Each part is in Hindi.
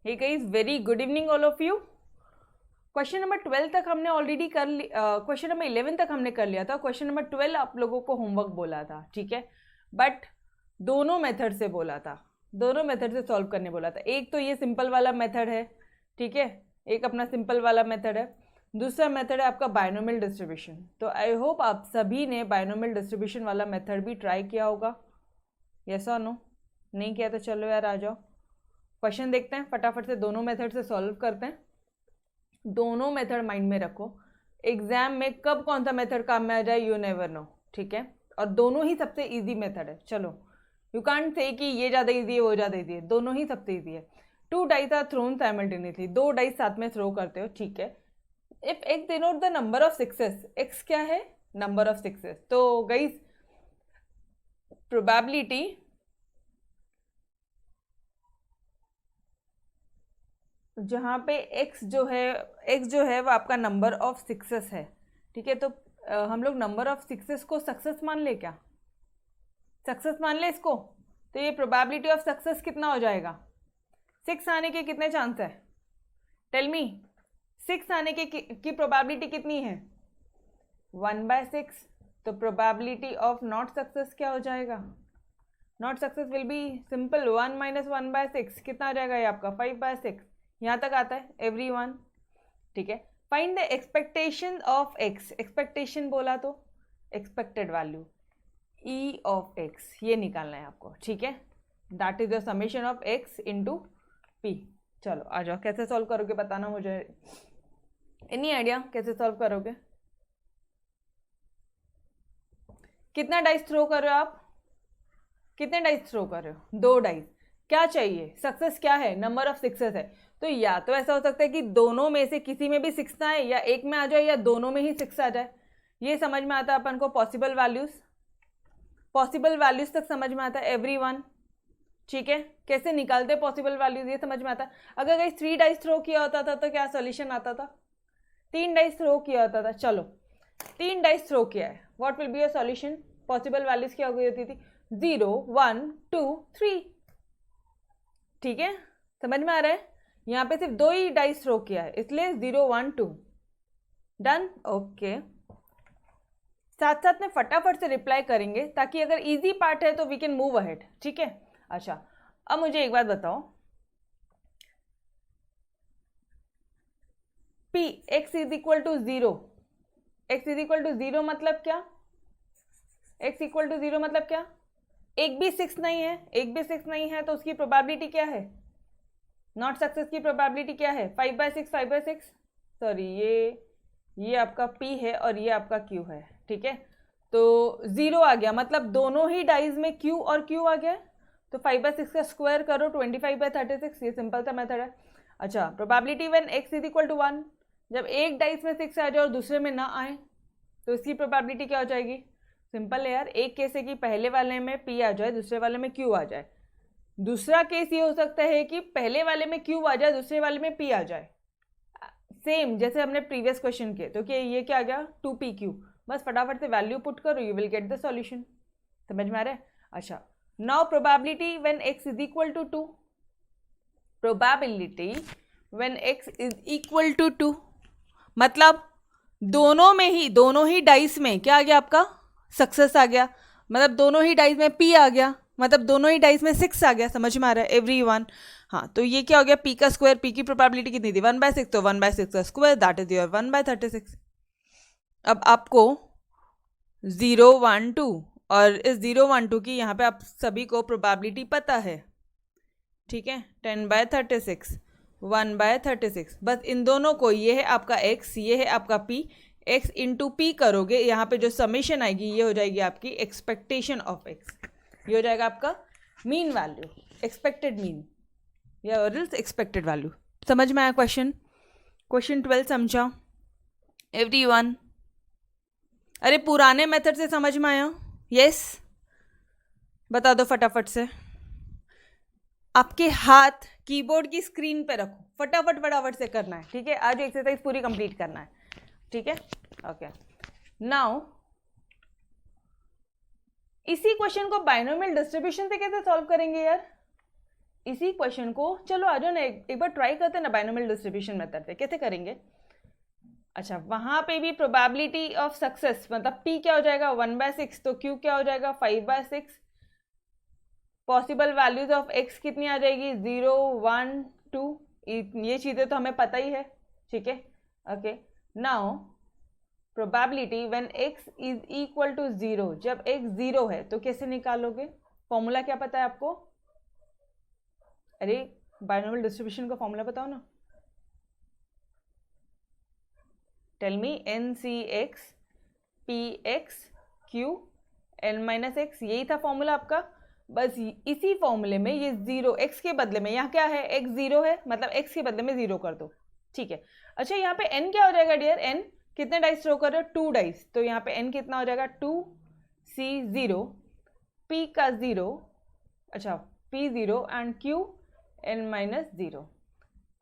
Hey guys, very good evening all of you. Question number 12 तक हमने ऑलरेडी कर लिया, क्वेश्चन नंबर 11 तक हमने कर लिया था। क्वेश्चन नंबर 12 आप लोगों को होमवर्क बोला था, ठीक है, बट दोनों मेथड से बोला था, दोनों मेथड से सॉल्व करने बोला था। एक तो ये सिंपल वाला मेथड है, ठीक है, एक अपना सिंपल वाला मेथड है, दूसरा मेथड है आपका बायनोमियल डिस्ट्रीब्यूशन। तो आई होप आप सभी ने बायनोमियल डिस्ट्रीब्यूशन वाला मेथड भी ट्राई किया होगा। यस और नो? नहीं किया तो चलो यार आ जाओ, क्वेश्चन देखते हैं, फटाफट से दोनों मेथड से सॉल्व करते हैं। दोनों मेथड माइंड में रखो, एग्जाम में कब कौन सा मेथड काम में आ जाए यू नेवर नो, ठीक है, और दोनों ही सबसे इजी मेथड है। चलो, यू कांट से कि ये ज़्यादा इजी है वो ज़्यादा इजी है, दोनों ही सबसे इजी है। 2 dice are thrown simultaneously, 2 dice साथ में थ्रो करते हो, ठीक है। If x denote the number of sixes, x क्या है? Number of sixes. तो गाइस प्रोबेबिलिटी जहाँ पे x जो है वो आपका नंबर ऑफ सिक्सेस है, ठीक है। तो हम लोग नंबर ऑफ सिक्सेस को सक्सेस मान ले, क्या सक्सेस मान ले इसको? तो ये प्रोबेबिलिटी ऑफ सक्सेस कितना हो जाएगा? 6 आने के कितने चांस है? टेल मी, 6 आने की प्रोबेबिलिटी कितनी है? 1/6। तो प्रोबेबिलिटी ऑफ नॉट सक्सेस क्या हो जाएगा? Not success will be simple, 1 - 1/6 कितना आ जाएगा ये आपका? 5/6। यहाँ तक आता है एवरीवन, ठीक है। Find the expectation of x, expectation बोला तो expected value E of x, ये निकालना है आपको, ठीक है। That is the summation of x into P. चलो आ जाओ, कैसे सॉल्व करोगे बताना मुझे, एनी आइडिया कैसे सॉल्व करोगे? कितना डाइस थ्रो कर रहे हो आप? कितने डाइस थ्रो कर रहे हो? 2 डाइस। क्या चाहिए? सक्सेस क्या है? नंबर ऑफ सिक्सेस है। तो या तो ऐसा हो सकता है कि दोनों में से किसी में भी 6 ना आए, या एक में आ जाए, या दोनों में ही 6 आ जाए। ये समझ में आता है अपन को, पॉसिबल वैल्यूज तक समझ में आता है एवरीवन, ठीक है। कैसे निकालते पॉसिबल वैल्यूज ये समझ में आता है। अगर कहीं 3 डाइस थ्रो किया होता था तो क्या सॉल्यूशन आता था? 3 डाइस थ्रो किया होता था। चलो 3 डाइस थ्रो किया है, what will be your solution? Possible values क्या हो गई होती थी? 0 1 2 3, ठीक है, समझ में आ रहा है। यहाँ पे सिर्फ 2 ही डाइस थ्रो किया है, इसलिए 0 1 2 डन। ओके, साथ साथ में फटाफट से रिप्लाई करेंगे ताकि अगर इजी पार्ट है तो वी कैन मूव अहेड, ठीक है। अच्छा, अब मुझे एक बात बताओ, p x is equal to 0, x is equal to 0 मतलब क्या? x इक्वल टू 0 मतलब क्या? एक भी 6 नहीं है, एक भी 6 नहीं है, तो उसकी प्रोबेबिलिटी क्या है? नॉट सक्सेस की प्रोबेबिलिटी क्या है? 5/6, 5/6, सॉरी ये आपका p है और ये आपका q है, ठीक है। तो 0 आ गया, मतलब दोनों ही डाइज में q और q आ गया। तो 5/6 का स्क्वायर करो, 25/36, ये सिंपल सा मेथड है। अच्छा, probability when x is equal to 1, जब एक डाइस में 6 आ जाए और दूसरे में ना आए तो इसकी प्रोबेबिलिटी क्या हो जाएगी? सिंपल है यार, एक केस है कि पहले वाले में p आ जाए, दूसरे वाले में q आ जाए। दूसरा केस ये हो सकता है कि पहले वाले में q आ जाए, दूसरे वाले में p आ जाए, सेम जैसे हमने प्रीवियस क्वेश्चन किए। तो क्या ये क्या आ गया? 2pq। बस फटाफट से वैल्यू पुट करो, you will get the solution. समझ में आ रहा है? अच्छा, now probability when x is equal to 2, probability when x is equal to 2 मतलब दोनों ही डाइस में क्या आ गया आपका? सक्सेस आ गया, मतलब दोनों ही डाइस में p आ गया, मतलब दोनों ही डाइस में 6 आ गया। समझ में आ रहा है एवरीवन? हाँ, तो ये क्या हो गया? p का स्क्वायर, p की प्रोबेबिलिटी कितनी थी? 1/6, तो 1/6 का स्क्वायर दैट इज योर 1/36। अब आपको 0 1 2 और इस 0 1 2 की यहाँ पे आप सभी को प्रोबेबिलिटी पता है, ठीक है। 10/36, 1/36, बस इन दोनों को, ये है आपका x, ये है आपका p, x इंटू पी करोगे, यहाँ पे जो समेशन आएगी ये हो जाएगी आपकी एक्सपेक्टेशन ऑफ x, ये हो जाएगा आपका मीन वैल्यू, एक्सपेक्टेड मीन या एक्सपेक्टेड वैल्यू। समझ में आया क्वेश्चन? क्वेश्चन 12 समझा एवरीवन? अरे पुराने मेथड से समझ में आया? यस, बता दो फटाफट से। आपके हाथ कीबोर्ड की स्क्रीन पे रखो, फटाफट से करना है, ठीक है। आज एक्सरसाइज पूरी कंप्लीट करना है, ठीक है। ओके, नाउ इसी क्वेश्चन को बाइनोमियल डिस्ट्रीब्यूशन से कैसे सॉल्व करेंगे यार? इसी क्वेश्चन को चलो आ जाओ ना, एक बार ट्राई करते हैं ना बाइनोमियल डिस्ट्रीब्यूशन मेथड से। कैसे करेंगे? अच्छा, वहां पे भी प्रोबेबिलिटी ऑफ सक्सेस मतलब p क्या हो जाएगा 1/6, तो q क्या हो जाएगा 5/6। पॉसिबल वैल्यूज ऑफ x कितनी आ जाएगी 0 1 2, ये चीजें तो हमें पता ही है, ठीक है। Okay, now probability when x is equal to 0, जब x 0 है तो कैसे निकालोगे? फॉर्मूला क्या पता है आपको? अरे बाइनोमियल डिस्ट्रीब्यूशन का फॉर्मूला बताओ ना। Tell me NCX PX Q n-x, यही था फॉर्मूला आपका। बस इसी फॉर्मूले में ये 0 x के बदले में, यहाँ क्या है x 0 है, मतलब x के बदले में 0 कर दो, ठीक है। अच्छा, यहाँ पे n क्या हो जाएगा डियर? n कितने डाइस थ्रो कर रहे हो? 2 डाइस, तो यहाँ पे n कितना हो जाएगा 2C 0, p का 0, अच्छा p 0 एंड q n-0।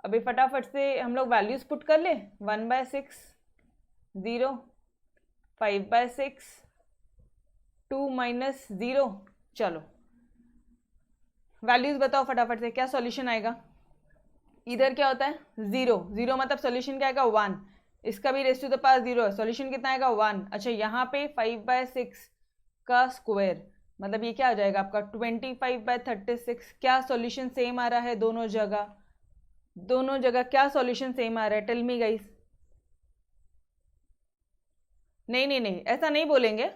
अभी फटाफट से हम लोग वैल्यूज पुट कर ले। 1/6 0, 5/6 2 - 0। चलो वैल्यूज बताओ फटाफट से, क्या सॉल्यूशन आएगा? इधर क्या होता है 0 0, मतलब सॉल्यूशन क्या आएगा 1, इसका भी रेज़ टू द पावर 0 है, सॉल्यूशन कितना आएगा 1। अच्छा, यहाँ पे 5/6 का स्क्वायर मतलब ये क्या आ जाएगा आपका 25/36। क्या सॉल्यूशन सेम आ रहा है दोनों जगह? दोनों जगह क्या सॉल्यूशन सेम आ रहा है? Tell me guys. नहीं नहीं नहीं, ऐसा नहीं बोलेंगे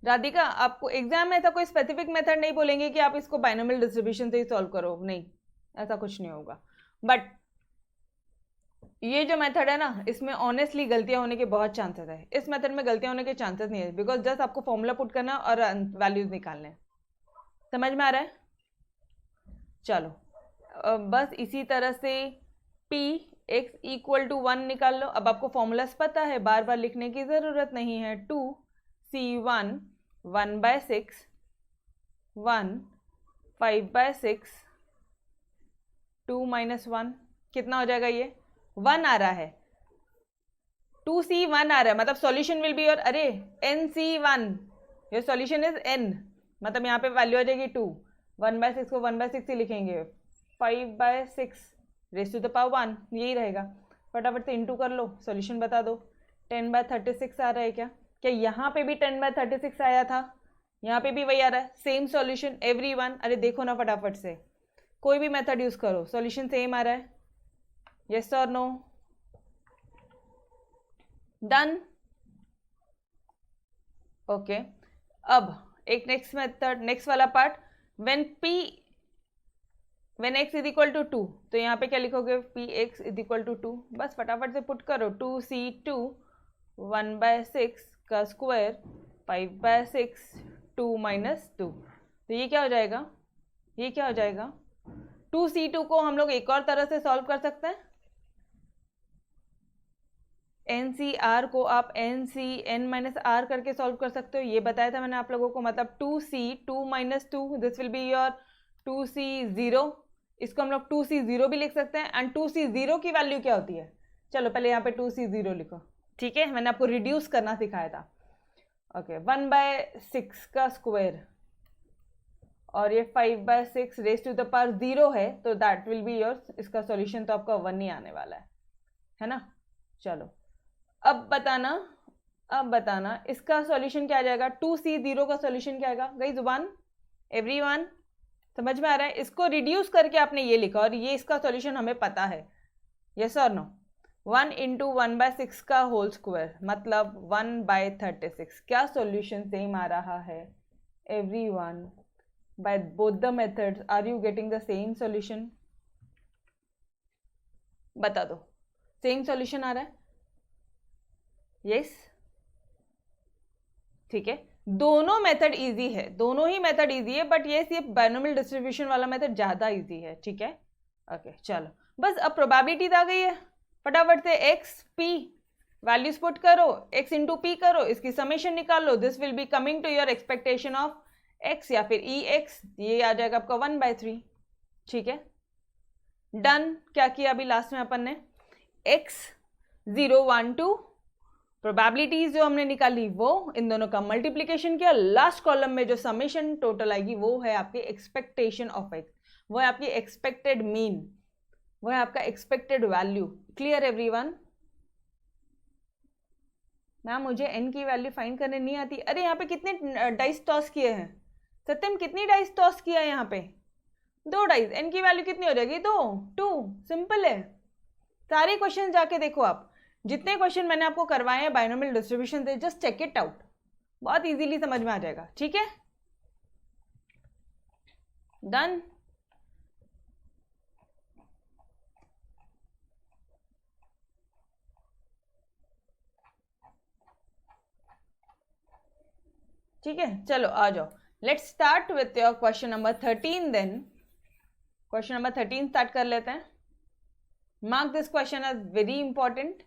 राधिका, आपको एग्जाम में ऐसा कोई स्पेसिफिक मेथड नहीं बोलेंगे कि आप इसको बाइनोमियल डिस्ट्रीब्यूशन से ही सॉल्व करो, नहीं, ऐसा कुछ नहीं होगा। बट ये जो मेथड है ना, इसमें ऑनेस्टली गलतियां होने के बहुत चांसेस है। इस मेथड में गलतियां होने के चांसेस नहीं है, बिकॉज जस्ट आपको फॉर्मूला पुट करना और वैल्यूज निकालने। समझ में आ रहा है? चलो बस इसी तरह से p x इक्वल टू 1 निकाल लो। अब आपको फॉर्मूलाज पता है, बार बार लिखने की ज़रूरत नहीं है। 2C1 1/6 1 5/6 2 - 1 कितना हो जाएगा? ये 1 आ रहा है, 2C1 आ रहा है, मतलब सॉल्यूशन विल बी योर, अरे NC1, your solution is n, मतलब यहाँ पे वैल्यू आ जाएगी 2। 1/6 को 1/6 ही लिखेंगे, 5/6 रेज़ टू द पावर 1, यही रहेगा। फटाफट से इंटू कर लो, सॉल्यूशन बता दो। 10/36 आ रहा है क्या? क्या यहाँ पे भी 10/36 आया था? यहाँ पे भी वही आ रहा है, सेम सॉल्यूशन एवरीवन। अरे देखो ना फटाफट से, कोई भी मेथड यूज करो, सॉल्यूशन सेम आ रहा है। यस और नो? डन? ओके, अब एक नेक्स्ट मेथड, नेक्स्ट वाला part, when x is equal to 2, तो यहाँ पे क्या लिखोगे? px is equal to 2। बस फटाफट से पुट करो। 2C2 1/6 का स्क्वायर 5/6 2 - 2, तो ये क्या हो जाएगा? ये क्या हो जाएगा? 2C2 को हम लोग एक और तरह से सॉल्व कर सकते हैं। NCR को आप NCn-R करके सॉल्व कर सकते हो, ये बताया था मैंने आप लोगों को। मतलब 2C 2 - 2, this will be your 2C0। इसको हम लोग 2C0 भी लिख सकते हैं। एंड 2C0 की वैल्यू क्या होती है? चलो पहले यहाँ पे 2C0 लिखो, ठीक है, मैंने आपको रिड्यूस करना सिखाया था। ओके, 1/6 का स्क्वायर और ये 5/6 रेज़ टू द पावर 0 है, तो दैट विल बी योर, इसका सॉल्यूशन तो आपका 1 ही आने वाला है ना। चलो अब बताना इसका सॉल्यूशन क्या आ जाएगा? 2C0 का सॉल्यूशन क्या आएगा गाइस? 1। एवरीवन समझ में आ रहा है? इसको रिड्यूस करके आपने ये लिखा और ये इसका सॉल्यूशन हमें पता है। यस और नो? 1 × 1/6 का होल स्क्वायर मतलब 1/36। क्या सॉल्यूशन सेम आ रहा है everyone? By both the methods are you getting the same solution? बता दो, सेम सॉल्यूशन आ रहा है? यस, ठीक है। दोनों मेथड इजी है, दोनों ही मेथड इजी है, बट ये सिर्फ बाइनोमियल डिस्ट्रीब्यूशन वाला मेथड ज्यादा इजी है, ठीक है। ओके चलो, बस अब प्रोबेबिलिटीज आ गई है। फटाफट से x p वैल्यूज पुट करो, x इंटू पी करो, इसकी समेशन निकाल लो। This will be coming to your expectation of x या फिर ex, ये आ जाएगा आपका 1/3, ठीक है। डन। क्या किया अभी लास्ट में अपन ने? x 0 1 2 प्रोबेबिलिटीज जो हमने निकाली वो इन दोनों का मल्टीप्लीकेशन किया, लास्ट कॉलम में जो समेशन टोटल आएगी वो है आपकी एक्सपेक्टेशन ऑफ एक्स, वो है आपकी एक्सपेक्टेड मीन, वो है आपका expected value. Clear everyone? Ma'am मुझे एन की वैल्यू फाइंड करने नहीं आती। अरे यहाँ पे कितने डाइस टॉस किए हैं सत्यम? कितनी डाइस टॉस किया है यहाँ पे? 2 डाइस। एन की वैल्यू कितनी हो जाएगी? 2। सिंपल है। सारे क्वेश्चन जाके देखो आप, जितने क्वेश्चन मैंने आपको करवाए हैं बाइनोमियल डिस्ट्रीब्यूशन से, जस्ट चेक इट आउट, बहुत इजीली समझ में आ जाएगा। ठीक है, डन। ठीक है, चलो आ जाओ, let's start with your question number 13 then. Question number 13 start कर लेते हैं। Mark this question as very important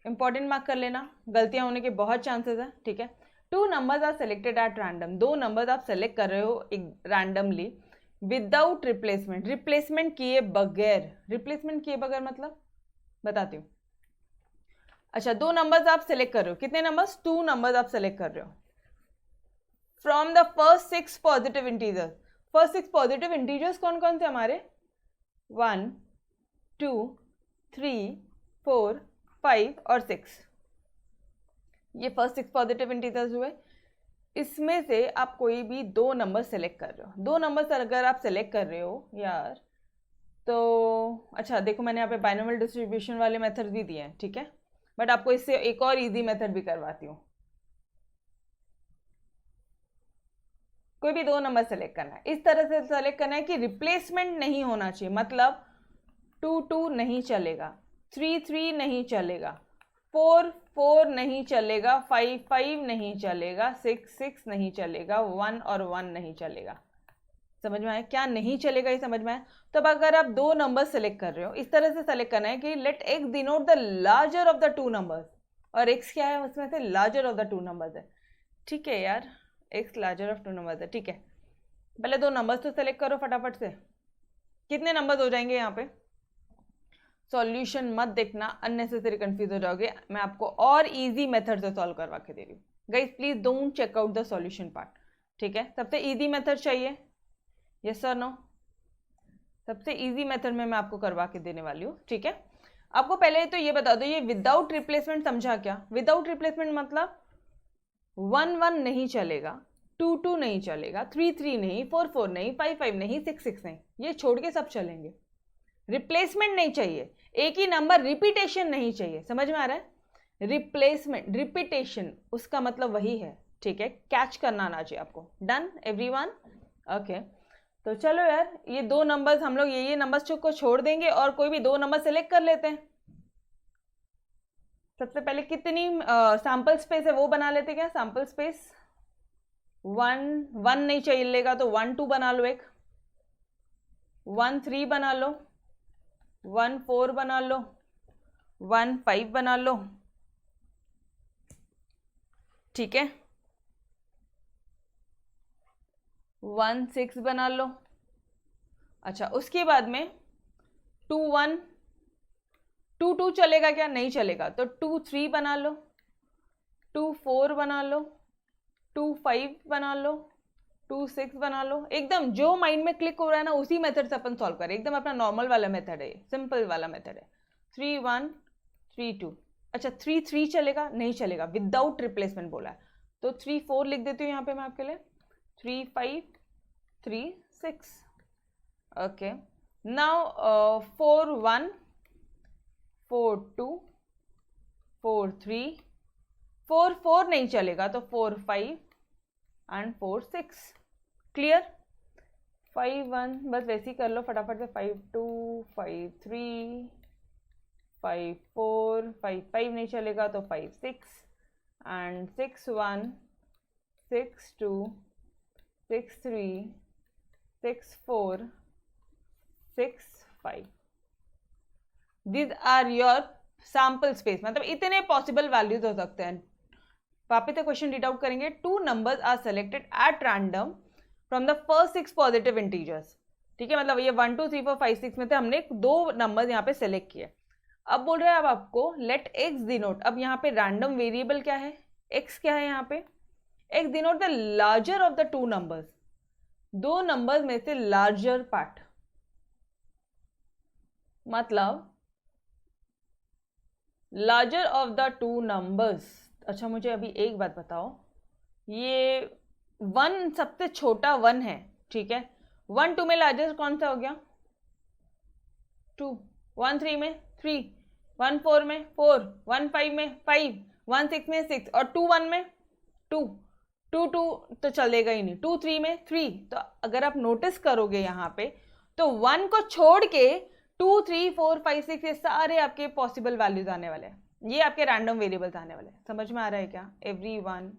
mark कर लेना, गलतियां होने के बहुत चांसेस है। ठीक है, 2 numbers are selected at random, 2 numbers आप सेलेक्ट कर रहे हो एक रैंडमली विदाउट रिप्लेसमेंट, रिप्लेसमेंट किए बगैर। रिप्लेसमेंट किए बगैर मतलब बताती हूँ। अच्छा, 2 नंबर्स आप सेलेक्ट कर रहे हो, कितने नंबर्स? 2 नंबर्स आप सेलेक्ट कर रहे हो from the first 6 positive integers. First 6 positive integers कौन कौन से हमारे? 1 2 3 4 5 और 6, ये फर्स्ट 6 पॉजिटिव इंटीजर्स हुए। इसमें से आप कोई भी 2 नंबर सेलेक्ट कर रहे हो। 2 नंबर्स अगर आप सेलेक्ट कर रहे हो यार, तो अच्छा देखो, मैंने यहाँ पे बाइनोमियल डिस्ट्रीब्यूशन वाले मेथड भी दिए हैं। ठीक है, बट आपको इससे एक और इजी मेथड भी करवाती हूँ। कोई भी 2 नंबर सेलेक्ट करना है, इस तरह से सेलेक्ट करना है कि रिप्लेसमेंट नहीं होना चाहिए, मतलब 2 2 नहीं चलेगा, 3 3 नहीं चलेगा, 4 4 नहीं चलेगा, 5 5 नहीं चलेगा, 6 6 नहीं चलेगा, 1 और 1 नहीं चलेगा। समझ में आया क्या नहीं चलेगा? ये समझ में आया? तो अब अगर आप 2 नंबर सेलेक्ट कर रहे हो, इस तरह से सेलेक्ट करना है कि let x denote the larger of the 2 numbers, और एक्स क्या है उसमें से? लार्जर ऑफ द 2 नंबर्स है। ठीक है यार, एक्स लार्जर ऑफ 2 नंबर्स है। ठीक है, पहले 2 नंबर्स तो सेलेक्ट करो फटाफट से। कितने नंबर्स हो जाएंगे यहाँ पे? सॉल्यूशन मत देखना, अननेसेसरी कंफ्यूज हो जाओगे। मैं आपको और इजी मेथड से सॉल्व करवा के दे रही हूँ। Guys please don't check out the solution part. ठीक है, सबसे इजी मेथड चाहिए, यस और नो? सबसे इजी मेथड में मैं आपको करवा के देने वाली हूँ। ठीक है, आपको पहले तो ये बता दो, ये विदाउट रिप्लेसमेंट समझा क्या? विदाउट रिप्लेसमेंट मतलब 1 1 नहीं चलेगा, 2 2 नहीं चलेगा, 3 3 नहीं, 4 4 नहीं, 5 5 नहीं, 6 6 नहीं, ये छोड़ के सब चलेंगे। रिप्लेसमेंट नहीं चाहिए, एक ही नंबर रिपीटेशन नहीं चाहिए। समझ में आ रहा है? रिप्लेसमेंट रिपीटेशन उसका मतलब वही है। ठीक है, कैच करना आना चाहिए आपको। Done everyone? ओके, तो चलो यार, ये 2 नंबर्स हम लोग ये नंबर्स को छोड़ देंगे और कोई भी 2 नंबर सेलेक्ट कर लेते हैं। सबसे पहले कितनी सैंपल स्पेस है वो बना लेते क्या? सैंपल स्पेस 1 1 नहीं चलेगा तो 1 2 बना लो, एक 1 3 बना लो, 1 4 बना लो, 1 5 बना लो। ठीक है, 1 6 बना लो। अच्छा, उसके बाद में 2 1 2 2 चलेगा क्या? नहीं चलेगा, तो 2 3 बना लो, 2 4 बना लो, 2 5 बना लो, 2 6 बना लो। एकदम जो माइंड में क्लिक हो रहा है ना, उसी मेथड से अपन सॉल्व करें। एकदम अपना नॉर्मल वाला मेथड है, सिंपल वाला मेथड है। 3 1 3 2। अच्छा, 3 3 चलेगा? नहीं चलेगा, विदाउट रिप्लेसमेंट बोला है, तो 3 4 लिख देती हूँ यहाँ पे मैं आपके लिए। 3 5 3 6। ओके, नाउ 4 1 4 2 4 3, 4 4 नहीं चलेगा तो 4 5 एंड 4 6। क्लियर? 5 1 बस वैसे ही कर लो फटाफट से। 5 2 5 3 5 4 5 5 नहीं चलेगा तो 5 6 and 6 1 6 2 6 3 6 4 6 5। These are your sample space, मतलब इतने पॉसिबल वैल्यूज हो सकते हैं। वापस से क्वेश्चन रीड आउट करेंगे। 2 numbers are selected at random from the first 6 positive integers. ठीक है, मतलब ये 1 2 3 4 5 6 में से हमने 2 नंबर्स यहाँ पे सेलेक्ट किए। अब बोल रहे हैं अब आपको लेट एक्स डिनोट, अब यहाँ पे रैंडम वेरिएबल क्या है, एक्स क्या है यहाँ पे, x denote the larger of the two numbers, दो नंबर्स में से लार्जर पार्ट, मतलब larger of the two numbers. अच्छा मुझे अभी एक बात बताओ, ये 1 सबसे छोटा 1 है, ठीक है, 1 2 में लार्जेस्ट कौन सा हो गया, 2, 1 3 में 3, 1 4 में 4, 1 5 में 5, 1 6 में 6, और 2 1 में 2, 2 2 तो चलेगा ही नहीं, 2 3 में 3। तो अगर आप नोटिस करोगे यहाँ पे तो 1 को छोड़ के 2 3 4 5 6 ये सारे आपके पॉसिबल वैल्यूज आने वाले हैं, ये आपके रैंडम वेरिएबल्स आने वाले हैं। समझ में आ रहा है क्या एवरीवन?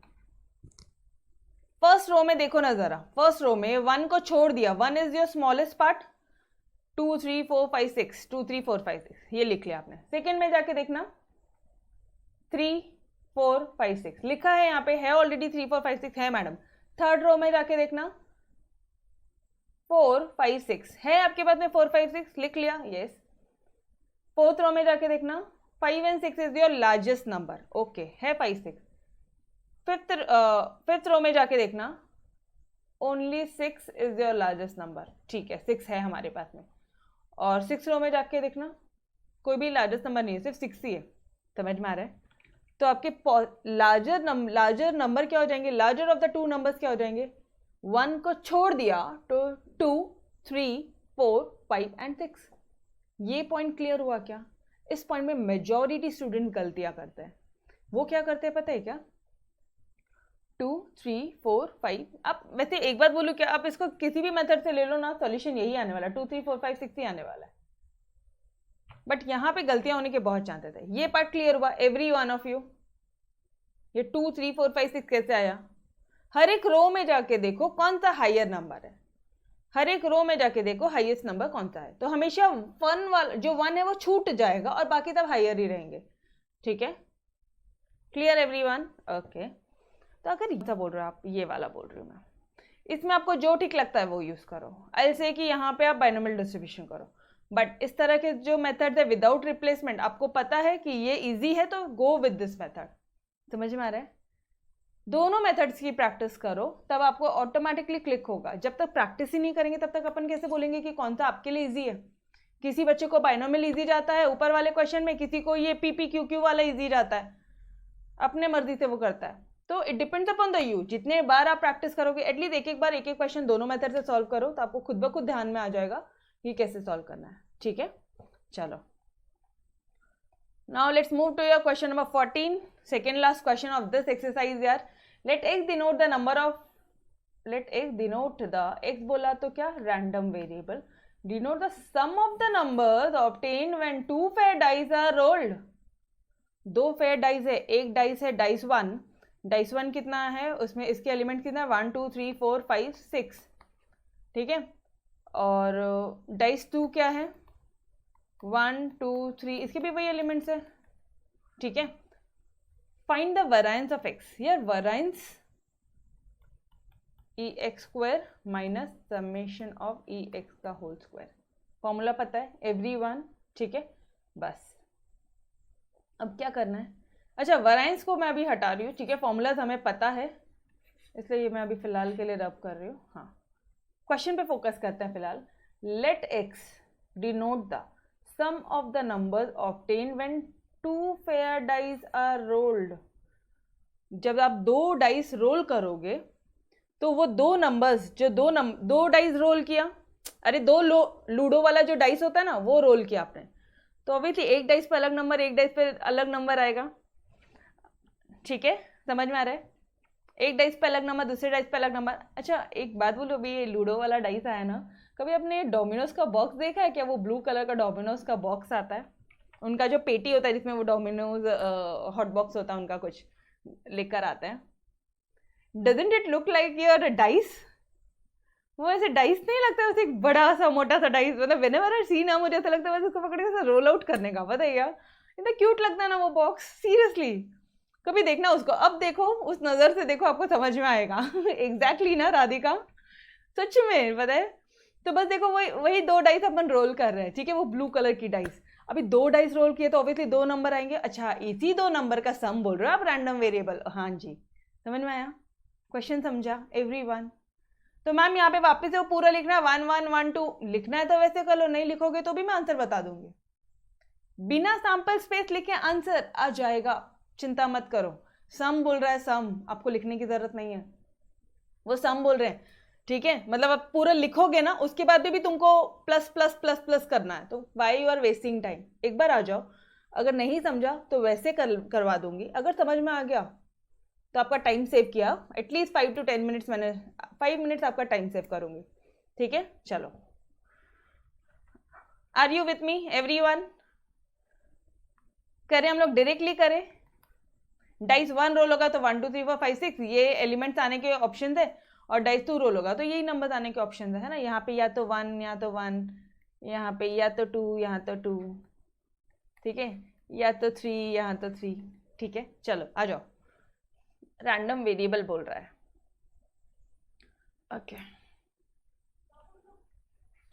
फर्स्ट रो में देखो ना जरा, फर्स्ट रो में 1 को छोड़ दिया, 1 इज योर स्मॉलेस्ट पार्ट, 2 3 4 5 6, 2 3 4 5 6 ये लिख लिया आपने। सेकंड में जाके देखना 3 4 5 6 लिखा है यहाँ पे, है ऑलरेडी 3 4 5 6 है मैडम। थर्ड रो में जाके देखना 4 5 6 है आपके पास में, 4 5 6 लिख लिया, यस। फोर्थ रो में जाके देखना 5 and 6 is your largest number, okay है 5 6। फिफ्थ रो में जाके देखना only 6 is your largest number, ठीक है 6 है हमारे पास में। और 6 रो में जाके देखना कोई भी लार्जेस्ट नंबर नहीं है, सिर्फ 6 ही है। समझ में आ रहा है? तो आपके लार्जर नंबर क्या हो जाएंगे, larger of the two numbers क्या हो जाएंगे, 1 को छोड़ दिया तो 2 3 4 5 and 6। ये पॉइंट क्लियर हुआ क्या? इस पॉइंट में मेजॉरिटी स्टूडेंट गलतियां करते हैं। वो क्या करते हैं पता है क्या, 2 3 4 5, अब वैसे एक बात बोलूं क्या, आप इसको किसी भी मेथड से ले लो ना, सॉल्यूशन यही आने वाला है, 2 3 4 5 6 ही आने वाला है। बट यहाँ पे गलतियां होने के बहुत चांसेस है। ये पार्ट क्लियर हुआ एवरी वन ऑफ यू? ये 2 3 4 5 6 कैसे आया? हर एक रो में जाके देखो कौन सा हायर नंबर है, हर एक रो में जाके देखो हाईएस्ट नंबर कौन सा है। तो हमेशा 1 वाला जो 1 है वो छूट जाएगा और बाकी सब हायर ही रहेंगे, ठीक है? Clear everyone? ओके। तो अगर ऐसा बोल रहे हो आप, ये वाला बोल रही हूँ मैं, इसमें आपको जो ठीक लगता है वो यूज करो। आई से कि यहाँ पे आप बाइनोमियल डिस्ट्रीब्यूशन करो, बट इस तरह के जो मेथड है विदाउट रिप्लेसमेंट, आपको पता है कि ये इजी है तो गो विद दिस मेथड। समझ में आ रहा है? दोनों मेथड्स की प्रैक्टिस करो तब आपको ऑटोमेटिकली क्लिक होगा। जब तक प्रैक्टिस ही नहीं करेंगे तब तक अपन कैसे बोलेंगे कि कौन सा आपके लिए इजी है? किसी बच्चे को बाइनोमियल इजी जाता है ऊपर वाले क्वेश्चन में, किसी को ये PPQQ वाला इजी जाता है, अपने मर्जी से वो करता है। तो it depends upon the you. जितने बार आप प्रैक्टिस करोगे, एटलीस्ट एक एक बार एक एक क्वेश्चन दोनों मेथड से सॉल्व करो, तो आपको खुद ब खुद ध्यान में आ जाएगा कि कैसे सॉल्व करना है, ठीक है? चलो, now let's move to your question number 14, second last question of this exercise यार। Let x denote the number of, let x denote the, X बोला तो क्या, random variable, denote the sum of the numbers obtained when 2 fair dice are rolled. 2 fair dice है, एक डाइस है डाइस 1, डाइस 1 कितना है, उसमें इसके एलिमेंट कितना है, 1 2 3 4 5 6, ठीक है? और डाइस 2 क्या है, 1 2 3, इसके भी वही एलिमेंट्स है, ठीक है? Find the variance of X. यार variance EX square minus summation of EX का होल स्क्वायर, फॉर्मूला पता है एवरीवन, ठीक है? बस अब क्या करना है, अच्छा वेरिएंस को मैं अभी हटा रही हूँ, ठीक है? फॉर्मूलाज हमें पता है, इसलिए ये मैं अभी फिलहाल के लिए रब कर रही हूँ। हाँ, क्वेश्चन पे फोकस करते हैं फिलहाल। Let x denote the sum of the numbers obtained when 2 fair dice are rolled. जब आप 2 डाइस रोल करोगे तो वो 2 नंबर्स जो 2 डाइस रोल किया, अरे 2 लूडो वाला जो डाइस होता है ना वो रोल किया आपने, तो ऑब्वियसली एक डाइस पे अलग नंबर, एक डाइस पे अलग नंबर आएगा, ठीक है? समझ में आ रहा है? एक डाइस पे अलग नंबर, दूसरे डाइस पे अलग नंबर। अच्छा एक बात बोलो, अभी ये लूडो वाला डाइस आया ना, कभी आपने डोमिनोज का बॉक्स देखा है क्या? वो ब्लू कलर का डोमिनोज का बॉक्स आता है, उनका जो पेटी होता है जिसमें वो डोमिनोज हॉट बॉक्स होता है उनका, कुछ लेकर आते हैं। Doesn't it look like your dice? वो ऐसे डाइस नहीं लगता, वैसे एक बड़ा सा मोटा सा डाइस, मतलब व्हेनेवर आई सी ना, मुझे ऐसा लगता है वैसे उसको पकड़ के रोल आउट करने का, पता है क्या? इतना क्यूट लगता है ना वो बॉक्स, सीरियसली कभी देखना उसको। अब देखो, उस नज़र से देखो, आपको समझ में आएगा। एग्जैक्टली ना राधिका, सच में पता है? तो बस देखो वही 2 डाइस अपन रोल कर रहे हैं, ठीक है? वो ब्लू कलर की डाइस। अभी 2 डाइस रोल किए तो ऑब्वियसली 2 नंबर आएंगे। अच्छा, इसी 2 नंबर का सम बोल रहे हो आप रैंडम वेरिएबल। हाँ जी, समझ में आया, क्वेश्चन समझा एवरीवन? तो मैम यहाँ पे वापस से वो पूरा लिखना है 1 1 1 2 लिखना है तो वैसे कर लो, नहीं लिखोगे तो भी मैं आंसर बता दूंगी। बिना सैंपल स्पेस लिखे आंसर आ जाएगा, चिंता मत करो। सम बोल रहा है, सम, आपको लिखने की जरूरत नहीं है, वो सम बोल रहे हैं, ठीक है? मतलब आप पूरा लिखोगे ना, उसके बाद भी तुमको प्लस प्लस प्लस प्लस करना है, तो why you are wasting time. एक बार आ जाओ, अगर नहीं समझा तो वैसे करवा दूंगी, अगर समझ में आ गया तो आपका टाइम सेव किया, एटलीस्ट 5 to 10 मिनट्स, मैंने 5 मिनट्स आपका टाइम सेव करूंगी, ठीक है? चलो, are you with me everyone? करें हम लोग, डायरेक्टली करें। डाइस 1 रोल होगा तो 1 2 3 4 5 6 ये एलिमेंट्स आने के ऑप्शन है, और डाइस 2 रोल होगा तो यही नंबर आने के ऑप्शन है ना। यहाँ पे या तो 1, या तो 1, यहाँ पे या तो 2, यहाँ तो 2, ठीक है? या तो 3, यहाँ तो 3, ठीक है? चलो आ जाओ, रैंडम वेरिएबल बोल रहा है। ओके,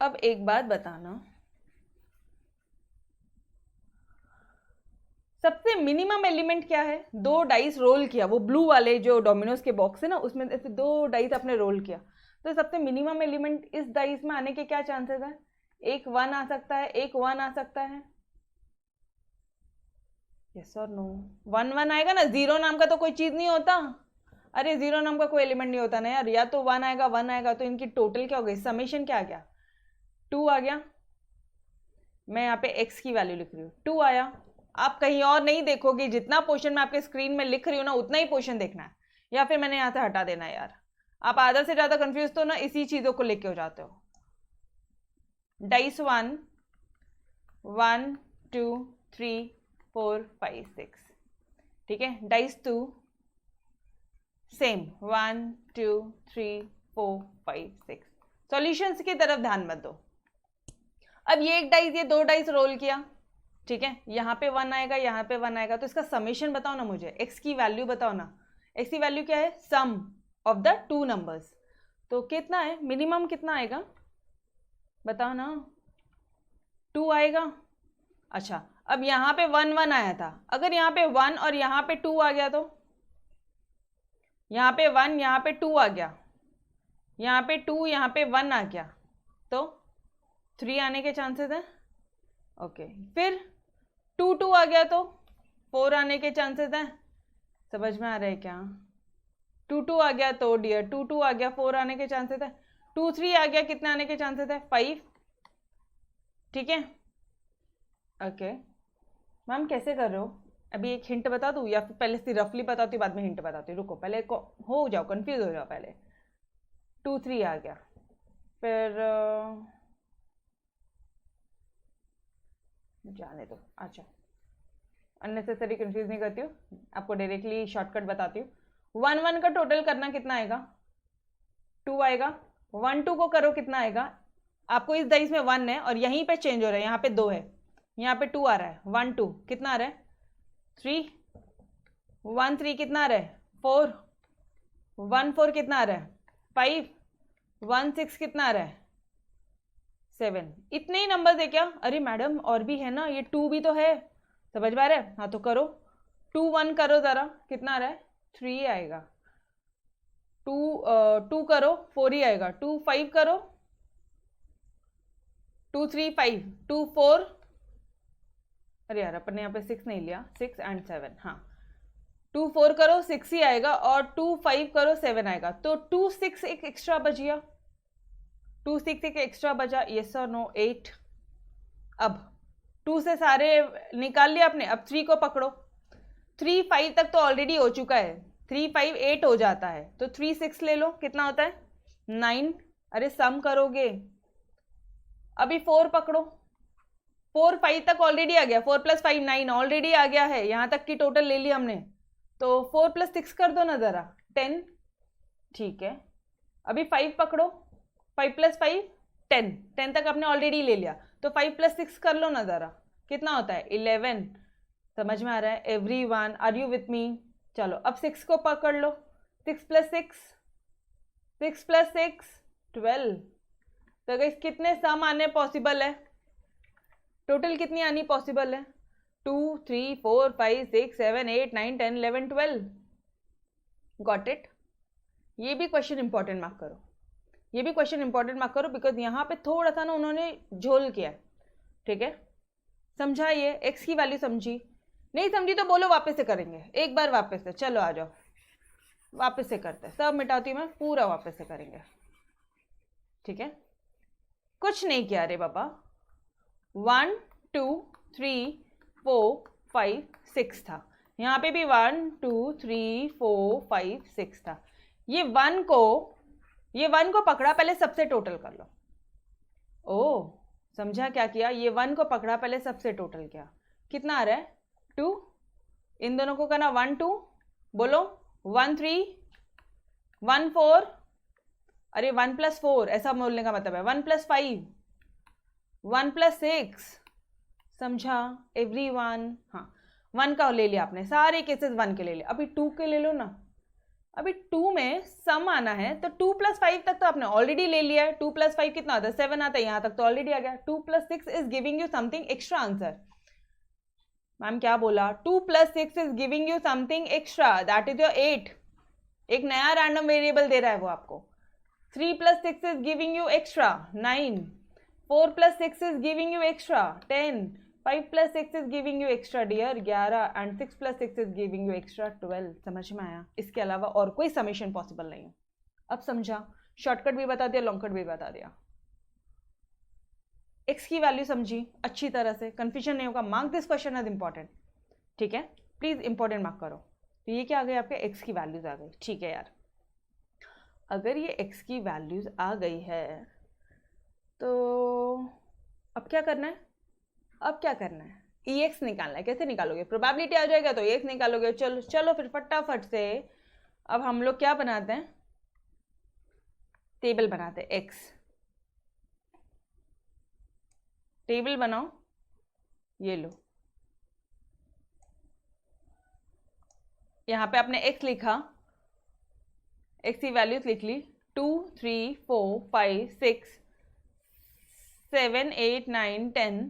अब एक बात बताना, सबसे मिनिमम एलिमेंट क्या है? 2 डाइस रोल किया, वो ब्लू वाले जो डोमिनोज के बॉक्स है ना, उसमें ऐसे 2 डाइस आपने रोल किया, तो सबसे मिनिमम एलिमेंट इस डाइस में आने के क्या चांसेस है? एक 1 आ सकता है, एक 1 आ सकता है, यस और नो? 1 1 आएगा ना, 0 नाम का तो कोई चीज नहीं होता। अरे 0 नाम का कोई एलिमेंट नहीं होता ना यार, या तो 1 आएगा 1 आएगा, तो इनकी टोटल क्या हो गई, समेशन क्या आ गया? 2 आ गया। मैं यहाँ पे x की वैल्यू लिख रही हूँ, 2 आया। आप कहीं और नहीं देखोगे, जितना पोर्शन मैं आपके स्क्रीन में लिख रही हूँ ना उतना ही पोर्शन देखना है, या फिर मैंने यहाँ से हटा देना है यार। आप आधा से ज्यादा कंफ्यूज तो ना इसी चीजों को लेके हो जाते हो। डाइस 1 1 2 3 4 5 6, ठीक है? Dice 2 same 1 2 3 4 5 6। सॉल्यूशंस की तरफ ध्यान मत दो। अब ये एक डाइस, ये 2 डाइस रोल किया, ठीक है? यहाँ पे 1 आएगा, यहाँ पे 1 आएगा, तो इसका समेशन बताओ ना मुझे, x की वैल्यू बताओ ना। x की वैल्यू क्या है? सम ऑफ द 2 नंबर्स, तो कितना है मिनिमम, कितना आएगा बताओ ना? 2 आएगा। अच्छा, अब यहाँ पे 1 1 आया था, अगर यहाँ पे 1 और यहाँ पे 2 आ गया, तो यहाँ पे 1 यहाँ पे 2 आ गया, यहाँ पे 2 यहाँ पे 1 आ गया, तो 3 आने के चांसेस हैं। ओके, फिर 2 2 आ गया तो 4 आने के चांसेस हैं। समझ में आ रहा है क्या? 2 2 आ गया तो डियर 2 2 आ गया, 4 आने के चांसेस है। 2 3 आ गया, कितने आने के चांसेस है? 5, ठीक है? ओके मैम, कैसे कर रहे हो? अभी एक हिंट बता दूँ, या फिर पहले से रफली बताती हूँ बाद में हिंट बताती हूँ? रुको, पहले हो जाओ, कंफ्यूज हो जाओ पहले। 2 3 आ गया, फिर जाने दो। अच्छा, अननेसेसरी कंफ्यूज नहीं करती हूँ, आपको डायरेक्टली शॉर्टकट बताती हूँ। 1 1 का टोटल करना कितना आएगा? 2 आएगा। 1 2 को करो, कितना आएगा? आपको इस डाइस में 1 है और यहीं पे चेंज हो रहा है, यहाँ पे 2 है, यहाँ पे 2 आ रहा है। 1 2 कितना आ रहा है? 3 1 3 कितना आ रहा है? 4 1 4 कितना आ रहा है? 5 1 6 कितना आ रहा है? 7। इतने ही नंबर है क्या? अरे मैडम और भी है ना, ये 2 भी तो है, समझ में आ रहा है? हाँ तो करो, 2 1 करो जरा, कितना आ रहा है? 3 आएगा। 2 करो, 4 ही आएगा। 2 5 करो, 2 3 5 2 4, अरे यार अपन ने यहाँ पे 6 नहीं लिया, 6 and 7, हाँ 2 4 करो 6 ही आएगा, और 2 5 करो 7 आएगा, तो 2 6 एक एक्स्ट्रा बच गया। 2 6 एक एक्स्ट्रा बचा, यस और नो? 8। अब 2 से सारे निकाल लिया आपने, अब 3 को पकड़ो। 3 5 तक तो ऑलरेडी हो चुका है, 3 5 8 हो जाता है, तो 3 6 ले लो, कितना होता है? 9। अरे सम करोगे, अभी 4 पकड़ो, 4 5 तक ऑलरेडी आ गया, 4 + 5 9 ऑलरेडी आ गया है, यहां तक की टोटल ले ली हमने, तो 4 + 6 कर दो ना जरा, 10, ठीक है? अभी 5 पकड़ो, 5 + 5 10, 10 तक आपने ऑलरेडी ले लिया, तो 5 + 6 कर लो ना जरा, कितना होता है? 11। समझ में आ रहा है everyone? Are you with me? चलो अब 6 को पकड़ लो, 6 + 6 6 + 6 12। तो गाइस कितने सम आने पॉसिबल है? टोटल कितनी आनी पॉसिबल है? 2 3 4 5 6 7 8 9 10 11 12। Got it? ये भी क्वेश्चन इंपॉर्टेंट मार्क करो, ये भी क्वेश्चन इंपॉर्टेंट मार्क करो, बिकॉज यहाँ पे थोड़ा सा ना उन्होंने झोल किया है। ठीक है, समझा? ये एक्स की वैल्यू समझी? नहीं समझी तो बोलो, वापस से करेंगे एक बार, वापस से। चलो आ जाओ, वापस से करते हैं, सब मिटाती हूँ मैं, पूरा वापस से करेंगे। ठीक है, कुछ नहीं किया रे बाबा। 1 2 3 4 5 6 था, यहाँ पे भी 1 2 3 4 5 6 था। ये 1 को पकड़ा, पहले सबसे टोटल कर लो। ओ समझा क्या किया? ये 1 को पकड़ा, पहले सबसे टोटल किया। कितना आ रहा है? 2। इन दोनों को करना 1 2, बोलो 1 3 1 4, अरे 1 + 4 ऐसा बोलने का मतलब है 1 + 5 1 + 6। समझा एवरीवन? हाँ, 1 का ले लिया आपने, सारे केसेस 1 के ले लिया। अभी 2 के ले लो ना। अभी 2 में सम आना है तो 2 + 5 तक तो आपने ऑलरेडी ले लिया है। 2 + 5 कितना आता है? 7 आता है, यहाँ तक तो ऑलरेडी आ गया। 2 + 6 is giving you something extra answer. Ma'am क्या बोला? 2 + 6 is giving you something extra, that is your 8। एक नया रैंडम वेरिएबल दे रहा है वो आपको। 3 + 6 is giving you extra 9। 4 + 6 is giving you extra 10। 5 + 6 is giving you extra dear 11 and 6 + 6 is giving you extra 12। समझ में आया? इसके अलावा और कोई समेशन पॉसिबल नहीं है। अब समझा? शॉर्टकट भी बता दिया, लॉन्ग कट भी बता दिया। एक्स की वैल्यू समझी अच्छी तरह से, कंफ्यूजन नहीं होगा। Mark this question as important. ठीक है, प्लीज इंपॉर्टेंट मार्क करो। तो ये क्या आ गई आपके? एक्स की वैल्यूज आ गई। ठीक है यार, अगर ये एक्स की वैल्यूज आ गई है तो अब क्या करना है? अब क्या करना है? ई एक्स निकालना है। कैसे निकालोगे? प्रोबेबिलिटी आ जाएगा तो एक्स निकालोगे। चलो चलो फिर फटाफट से अब हम लोग क्या बनाते हैं? टेबल बनाते हैं। एक्स टेबल बनाओ, ये लो। यहाँ पे आपने एक्स लिखा, एक्स की वैल्यूज लिख ली 2 3 4 5 6 7 8 9 10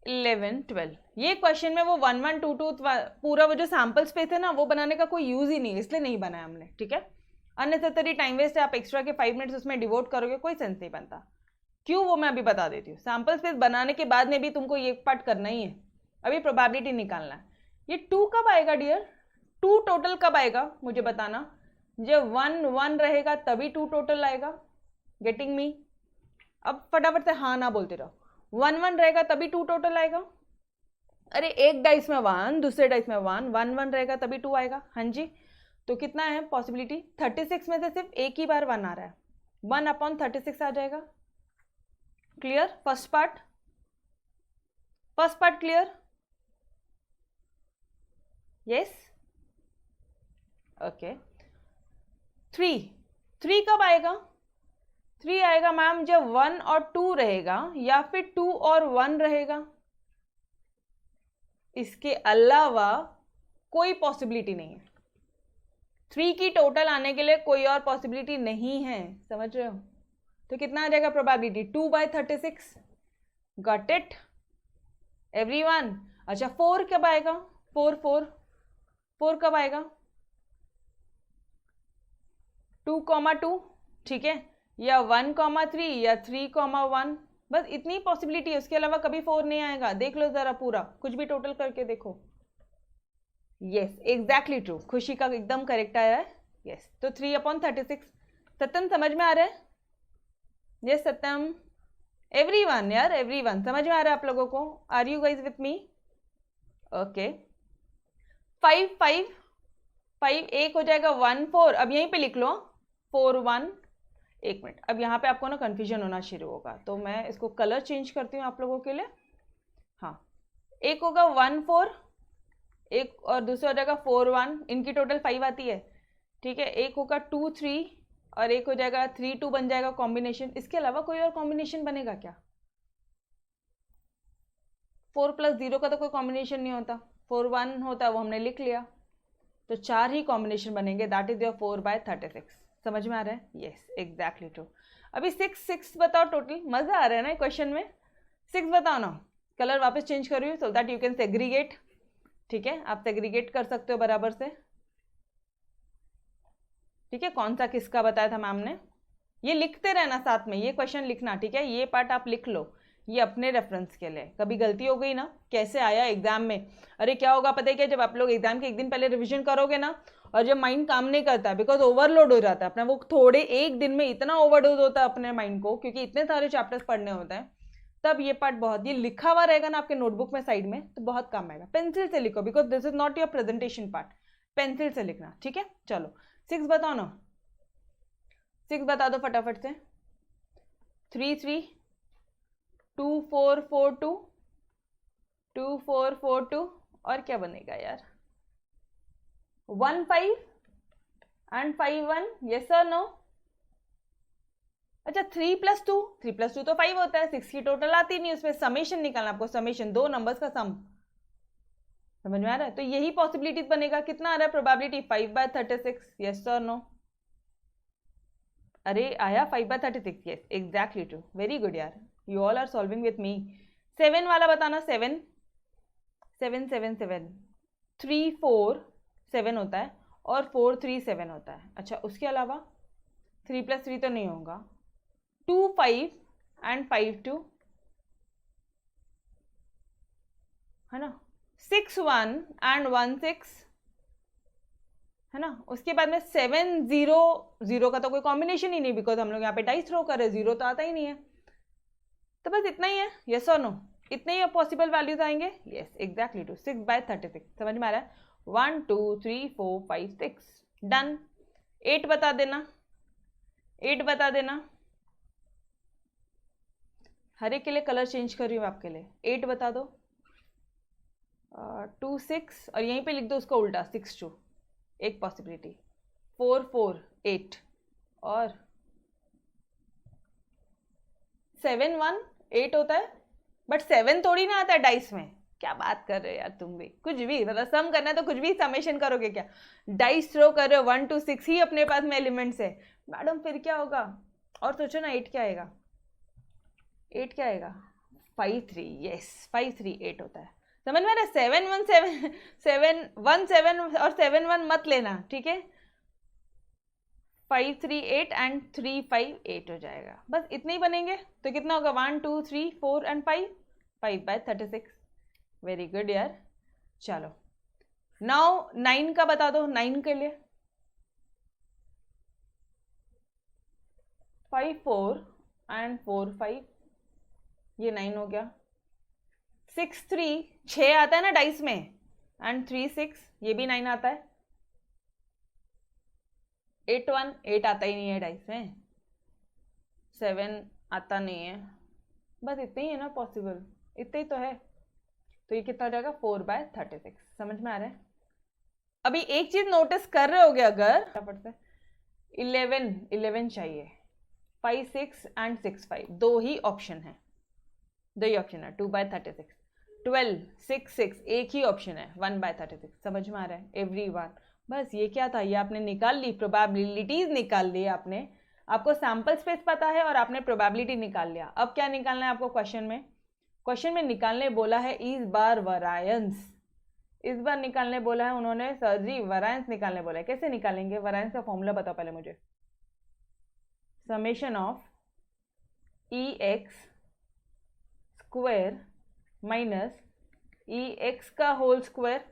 11 12। ये क्वेश्चन में वो 1 1 2 2 पूरा वो जो सैम्पल्स पे थे ना, वो बनाने का कोई यूज ही नहीं, इसलिए नहीं बनाया हमने। ठीक है, अननेसेसरी टाइम वेस्ट है। आप एक्स्ट्रा के 5 मिनट्स उसमें डिवोट करोगे, कोई सेंस नहीं बनता। क्यों, वो मैं अभी बता देती हूँ। सैम्पल स्पेस बनाने के बाद में भी तुमको ये पार्ट करना ही है। अभी प्रोबेबिलिटी निकालना है। ये 2 कब आएगा डियर? 2 टोटल कब आएगा मुझे बताना। जब 1 1 रहेगा तभी 2 टोटल आएगा। Getting me? अब फटाफट से हाँ ना बोलते रहो। 1 1 रहेगा तभी 2 टोटल आएगा। अरे एक डाइस में 1, दूसरे डाइस में 1 1 1 रहेगा तभी 2 आएगा। हाँ जी, तो कितना है पॉसिबिलिटी? 36 में से सिर्फ एक ही बार 1 आ रहा है, 1/36 आ जाएगा। Clear? First part clear? Yes, okay. 3 कब आएगा? 3 आएगा मैम जब 1 और 2 रहेगा, या फिर 2 और 1 रहेगा। इसके अलावा कोई पॉसिबिलिटी नहीं है। 3 की टोटल आने के लिए कोई और पॉसिबिलिटी नहीं है। समझ रहे हो? तो कितना आ जाएगा प्रोबेबिलिटी? 2/36। Got it everyone? अच्छा 4 कब आएगा? 4 कब आएगा? 2,2, ठीक है, या 1,3 या 3,1। बस इतनी पॉसिबिलिटी है, उसके अलावा कभी 4 नहीं आएगा। देख लो जरा पूरा, कुछ भी टोटल करके देखो। Yes, exactly true. खुशी का एकदम करेक्ट आया है। यस, तो 3/36। सत्यम समझ में आ रहा है? यस सत्यम, एवरीवन यार, एवरीवन समझ में आ रहा है आप लोगों को? Are you guys with me? Okay. 5 एक हो जाएगा 1 4। अब यहीं पे लिख लो 4 1। एक मिनट, अब यहाँ पे आपको ना कंफ्यूजन होना शुरू होगा, तो मैं इसको कलर चेंज करती हूँ आप लोगों के लिए। हाँ, एक होगा 1 4, एक और दूसरा हो जाएगा 4 1। इनकी टोटल 5 आती है। ठीक है, एक होगा 2 3 और एक हो जाएगा 3 2 बन जाएगा कॉम्बिनेशन। इसके अलावा कोई और कॉम्बिनेशन बनेगा क्या? 4 + 0 का तो कोई कॉम्बिनेशन नहीं होता। 4 1 होता है, वो हमने लिख लिया। तो 4 ही कॉम्बिनेशन बनेंगे, दैट इज योर 4/36। समझ में आ रहा है? Yes, exactly true. अभी 6 बताओ टोटल। मजा आ रहा है ना क्वेश्चन में? 6 बताओ ना, कलर वापस चेंज कर रही हूँ so that you can segregate, ठीक है, आप सेग्रीगेट कर सकते हो बराबर से, ठीक है, कौन सा किसका बताया था मैम ने, ये लिखते रहना साथ में, ये क्वेश्चन लिखना, ठीक है, ये पार्ट आप लिख लो, ये अपने रेफरेंस के लिए, कभी गलती हो गई ना, कैसे आया एग्जाम में, अरे क्या होगा पता है क्या, जब आप लोग एग्जाम के एक दिन पहले रिवीजन करोगे ना, और जब माइंड काम नहीं करता है बिकॉज ओवरलोड हो जाता है अपना, वो थोड़े एक दिन में इतना ओवरडोज होता है अपने माइंड को, क्योंकि इतने सारे चैप्टर्स पढ़ने होते हैं, तब ये पार्ट बहुत, ये लिखा हुआ रहेगा ना आपके नोटबुक में साइड में, तो बहुत काम आएगा, पेंसिल से लिखो because this is not your presentation part, pencil से लिखना, ठीक है। चलो 6 बताओ ना, 6 बता दो फटाफट से, 3 3 2 4 4 2 2 4 4 2, और क्या बनेगा यार, 1 5 एंड 5 1, यस और नो, अच्छा 3 + 2, 3 + 2 तो 5 होता है, 6 की टोटल आती नहीं, उसमें समेशन निकालना आपको, समेशन दो नंबर्स का सम, समझ में आ रहा है, तो यही पॉसिबिलिटी बनेगा, कितना आ रहा है प्रोबेबिलिटी, 5/36, यस और नो, अरे आया 5/36, yes exactly true, very good यार, you all are solving with me. 7 वाला बताना, 7 7 7 7 3 4 7 होता है और 4 3 7 होता है, अच्छा उसके अलावा 3 + 3 तो नहीं होगा, 2 5 एंड 5 2 है ना, 6 1 एंड 1 6 है ना, उसके बाद में 7 0 0 का तो कोई कॉम्बिनेशन ही नहीं, बिकॉज हम लोग यहाँ पे डाइस थ्रो कर रहे, 0 तो आता ही नहीं है, तो बस इतना ही है, यस और नो, इतने ही पॉसिबल वैल्यूज आएंगे, यस एग्जैक्टली टू 6/36, समझ में आ रहा है, 1 2 3 4 5 6 डन। 8 बता देना, 8 बता देना, हर एक के लिए कलर चेंज कर रही हूँ आपके लिए, 8 बता दो, 2 6 और यहीं पे लिख दो उसका उल्टा 6 2, एक पॉसिबिलिटी, 4 4 8 और 7 1 8 होता है, बट 7 थोड़ी ना आता है डाइस में, क्या बात कर रहे हो यार तुम भी, कुछ भी मतलब सम करना है तो कुछ भी समेशन करोगे क्या, डाइस थ्रो कर रहे हो, 1 2 6 ही अपने पास में एलिमेंट्स है मैडम, फिर क्या होगा, और सोचो ना 8 क्या आएगा, 8 क्या आएगा, 5 3, यस 5 3 8 होता है, समझ में आ रहा है, 7 1 7 7 1 7 और 7 1 मत लेना, ठीक है, 5 3 8 एंड 3 5 8 हो जाएगा, बस इतने ही बनेंगे, तो कितना होगा 1 2 3 4 एंड 5 5/36, वेरी गुड यार। चलो नाउ 9 का बता दो, 9 के लिए 5 4 एंड 4 5, ये 9 हो गया, 6 3 6 आता है ना डाइस में, एंड 3 6 ये भी 9 आता है, 8 1 8 आता ही नहीं है डाइस में, 7 आता नहीं है, बस इतने ही है ना पॉसिबल, इतने ही तो है, तो ये कितना हो जाएगा 4/36, समझ में आ रहा है। अभी एक चीज नोटिस कर रहे होगे अगर, फटाफट से 11 चाहिए, 5 6 एंड 6 5 दो ही ऑप्शन है, 2/36, 12 6 6 एक ही ऑप्शन है, 1/36, समझ में आ रहा है एवरीवन, बस ये क्या था, ये आपने निकाल ली, प्रोबेबिलिटीज निकाल ली आपने, आपको सैंपल स्पेस पता है और आपने प्रोबेबिलिटी निकाल लिया, अब क्या निकालना है आपको क्वेश्चन में निकालने बोला है इस बार वरायंस, इस बार निकालने बोला है उन्होंने, सर जी वरायंस निकालने बोला है, कैसे निकालेंगे, वरायंस का फॉर्मूला बताओ पहले मुझे, summation of EX square minus EX का होल स्क्वायर,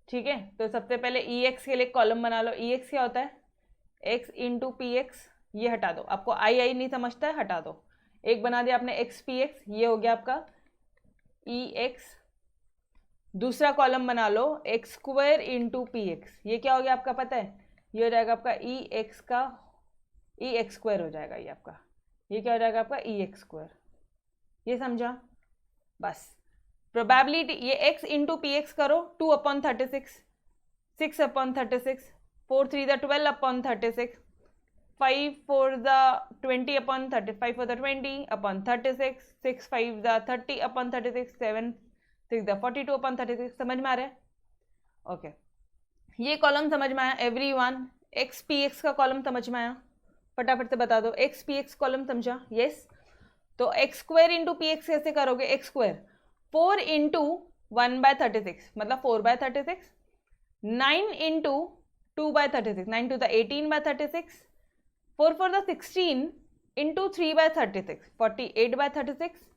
ठीक है, तो सबसे पहले EX के लिए कॉलम बना लो, EX क्या होता है, X इंटू PX, ये हटा दो, आपको आई नहीं समझता है, हटा दो, एक बना दिया आपने XPX, ये हो गया आपका EX, दूसरा कॉलम बना लो एक्स स्क्वायर इंटू PX, ये क्या हो गया आपका पता है, ये हो जाएगा आपका EX का EX स्क्वायर हो जाएगा, ये आपका, ये क्या हो जाएगा आपका EX स्क्वायर, ये समझा, बस प्रोबेबिलिटी, ये x इंटू PX करो, 2/36, 6/36, 4 3 12/36, 5 4 20/30, 5 4 20/36, 6 5 30/36, 7 6 42/36, समझ में आ रहा है, ओके, ये कॉलम समझ में आया एवरीवन, XPX का कॉलम समझ में आया, फटाफट से बता दो, XPX कॉलम समझा, यस, तो x square into P x कैसे करोगे, एक्स स्क्वायर 4 इंटू 1/36 मतलब 4/36, 9 into 2/36, 9 to the 18/36, 4 for the 16 into 3/36, 48/36,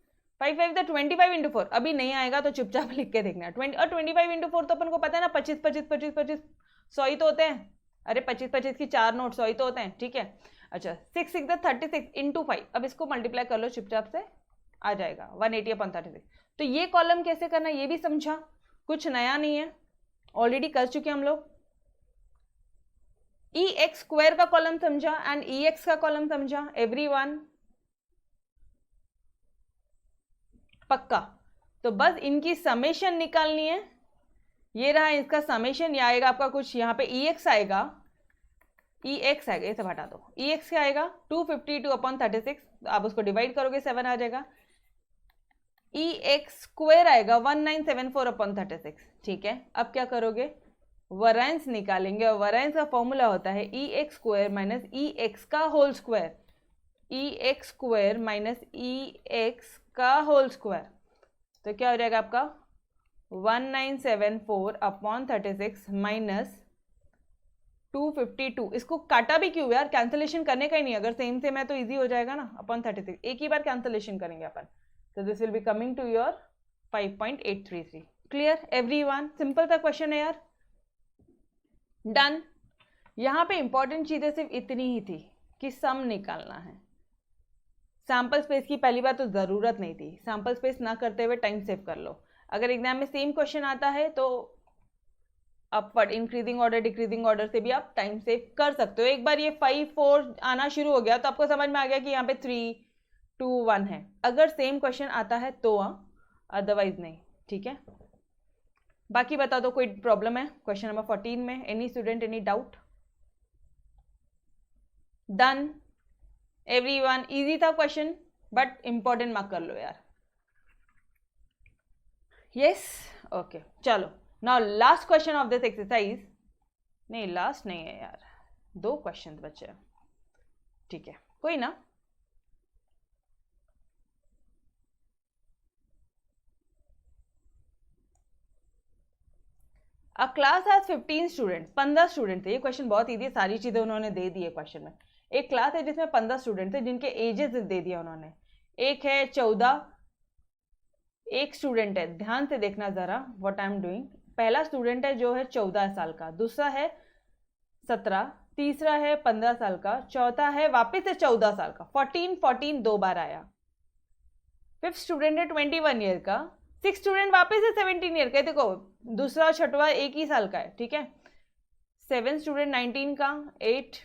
5 5 the 25 into 4। अभी नहीं आएगा तो चुपचाप लिख के देखना। 20 और 25 इंटू 4 तो अपन को पता है ना, 25 25 25 25 100 ही तो होते हैं। अरे 25 25 की 4 नोट 100 ही तो होते हैं, ठीक है। अच्छा 6 6 the 36 इंटू 5, अब इसको मल्टीप्लाई कर लो, चुपचाप से आ जाएगा 180/36। तो ये कॉलम कैसे करना ये भी समझा, कुछ नया नहीं है, ऑलरेडी कर चुके हम लोग। ई एक्स स्क्वायर का कॉलम समझा एंड ई एक्स का कॉलम समझा एवरीवन, पक्का। तो बस इनकी समेशन निकालनी है, ये रहा इसका समेशन, ये आएगा आपका कुछ यहाँ पे ई एक्स आएगा, ई एक्स आएगा, ये सब हटा दो, ई एक्स क्या आएगा 252/36, आप उसको डिवाइड करोगे 7 आ जाएगा। ई एक्स स्क्वायर आएगा 1974/36, ठीक है। अब क्या करोगे, वैरिएंस निकालेंगे, और वैरिएंस का फॉर्मूला होता है ई एक्स स्क्वायर माइनस ई एक्स का होल स्क्वायर, ई एक्स स्क्वायर माइनस ई एक्स का होल स्क्वायर। तो क्या हो जाएगा आपका 1974/36 माइनस 252। इसको काटा भी क्यों यार, कैंसलेशन करने का ही नहीं, अगर सेम सेम है तो इजी हो जाएगा ना, अपॉन 36 एक ही बार कैंसलेशन करेंगे अपन। तो this will be coming to your 5.833। Clear everyone, simple सा क्वेश्चन है यार, डन। यहां पे इंपॉर्टेंट चीजें सिर्फ इतनी ही थी कि सम निकालना है। सैंपल स्पेस की पहली बात तो जरूरत नहीं थी, सैंपल स्पेस ना करते हुए टाइम सेव कर लो। अगर एग्जाम में सेम क्वेश्चन आता है तो upward increasing order decreasing order से भी आप टाइम सेव कर सकते हो। एक बार ये 5 4 आना शुरू हो गया तो आपको समझ में आ गया कि यहाँ पे 3 2 1 है, अगर सेम क्वेश्चन आता है तो अदरवाइज नहीं, ठीक है। बाकी बता दो कोई प्रॉब्लम है क्वेश्चन नंबर 14 में, any student any doubt? Done everyone, easy था क्वेश्चन बट इंपॉर्टेंट मार्क कर लो यार। यस ओके चलो, now last question of this exercise, नहीं लास्ट नहीं है यार, 2 क्वेश्चन बचे हैं, ठीक है कोई ना। अ क्लास हैज 15 स्टूडेंट्स, 15 स्टूडेंट थे। ये क्वेश्चन बहुत इजी है, सारी चीजें उन्होंने दे दी है क्वेश्चन में। एक क्लास है जिसमें 15 स्टूडेंट थे जिनके एजेस दे दिया उन्होंने। एक है 14, एक स्टूडेंट है, ध्यान से देखना जरा व्हाट आई एम डूइंग। पहला स्टूडेंट है जो है 14 साल का, दूसरा है 17, तीसरा है 15 साल का, चौथा है वापस से 14 साल का, 14 14 2 बार आया। फिफ्थ स्टूडेंट है 21 ईयर का, सिक्स स्टूडेंट वापस से 17 ईयर का, देखो दूसरा और छठवा एक ही साल का है, ठीक है। सेवन स्टूडेंट 19 का, 8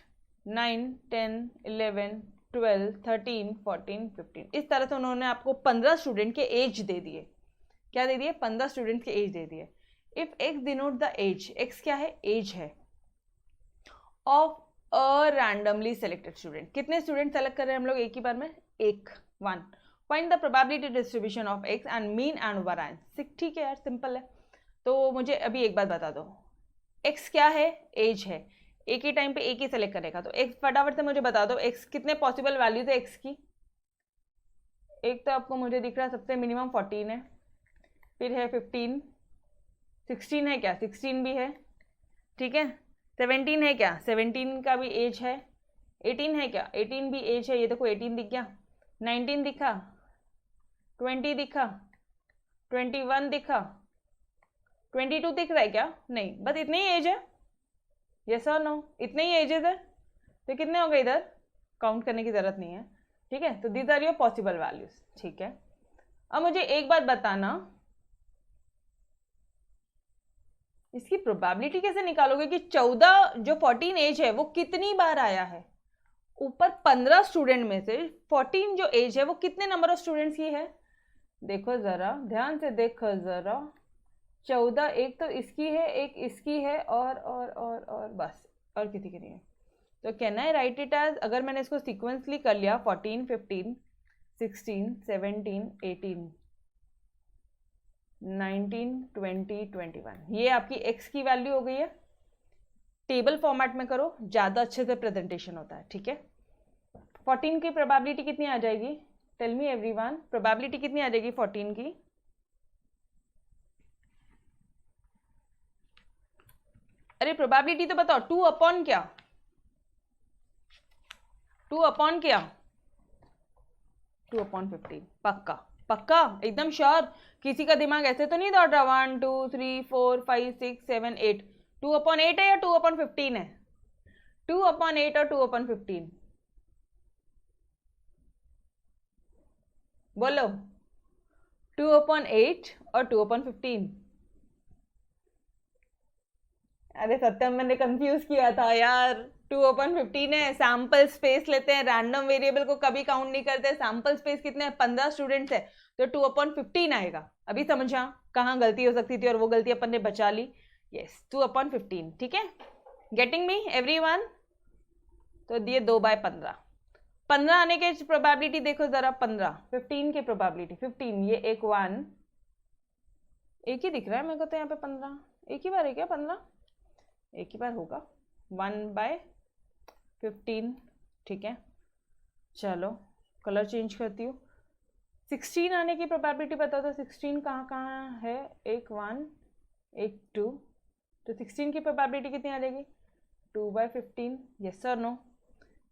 9 10 11 12 13 14 15, इस तरह से उन्होंने आपको 15 स्टूडेंट के एज दे दिए। क्या दे दिए, 15 स्टूडेंट के एज दे दिए। If x denote the age, x क्या है, एज है, of a randomly selected student. कितने स्टूडेंट सेलेक्ट कर रहे हैं हम लोग एक ही बार में, एक, 1। Find the probability distribution of x and mean and variance. ठीक है यार सिंपल है। तो मुझे अभी एक बात बता दो, एक्स क्या है, एज है, एक ही टाइम पे एक ही सेलेक्ट करेगा। तो एक्स फटाफट से मुझे बता दो, एक्स कितने पॉसिबल वैल्यूज है एक्स की। एक तो आपको मुझे दिख रहा है सबसे मिनिमम 14 है, फिर है 15, 16 है क्या, 16 भी है, ठीक है। 17 है क्या, 17 का भी एज है। 18 है क्या, 18 भी एज है, ये देखो 18 दिख गया। 19 दिखा, 20 दिखा, 21 दिखा, 22 दिख रहा है क्या, नहीं, बस इतने ही एज है। यस और नो, इतने ही एजेस है। तो कितने हो गए, इधर काउंट करने की जरूरत नहीं है, ठीक है। तो these are your possible values, ठीक है। अब मुझे एक बात बताना, इसकी प्रोबेबिलिटी कैसे निकालोगे कि 14 जो 14 एज है वो कितनी बार आया है। ऊपर 15 स्टूडेंट में से 14 जो एज है वो कितने नंबर ऑफ स्टूडेंट्स की है, देखो जरा ध्यान से देखो जरा। 14 एक तो इसकी है, एक इसकी है, और बस, और किसी की नहीं है। तो can I write it as, अगर मैंने इसको सीक्वेंसली कर लिया 14 15 16 17 18 19 20 21, ये आपकी एक्स की वैल्यू हो गई है। टेबल फॉर्मेट में करो, ज़्यादा अच्छे से प्रेजेंटेशन होता है, ठीक है। 14 की प्रोबेबिलिटी कितनी आ जाएगी, टेल मी एवरीवन, प्रोबेबिलिटी कितनी आ जाएगी 14 की? अरे प्रोबेबिलिटी तो बताओ, 2 अपॉन क्या? 2 अपॉन क्या? 2 अपॉन 15। पक्का पक्का एकदम श्योर? किसी का दिमाग ऐसे तो नहीं दौड़ रहा? 1 2 3 4 5 6 7 8। 2 अपॉन 8 है या 2 अपॉन 15 है? 2 अपॉन 8 और 2 अपॉन 15 बोलो। 2 अपॉन 8 और 2 अपॉन 15। अरे सत्यम, मैंने कंफ्यूज किया था यार। 2 अपॉन 15 है। सैम्पल स्पेस लेते हैं, रैंडम वेरिएबल को कभी काउंट नहीं करते। सैम्पल स्पेस कितने हैं? 15 स्टूडेंट्स है, तो 2 अपॉन 15 आएगा। अभी समझा कहाँ गलती हो सकती थी और वो गलती अपन ने बचा ली। Yes, 2 upon 15। ठीक है, गेटिंग मी एवरीवन? तो दिए 2/15। 15 आने के प्रोबेबिलिटी देखो जरा। 15 15 की प्रोबेबिलिटी 15, ये एक 1 एक ही दिख रहा है मेरे को तो यहाँ पे। 15 एक ही बार है क्या? 15 एक ही बार होगा। 1/15। ठीक है, चलो कलर चेंज करती हूँ। 16 आने की प्रोबेबिलिटी बता दो। 16 कहाँ कहाँ है? एक 1 एक 2, तो 16 की प्रोबेबिलिटी कितनी आ जाएगी? 2/15। यस और नो?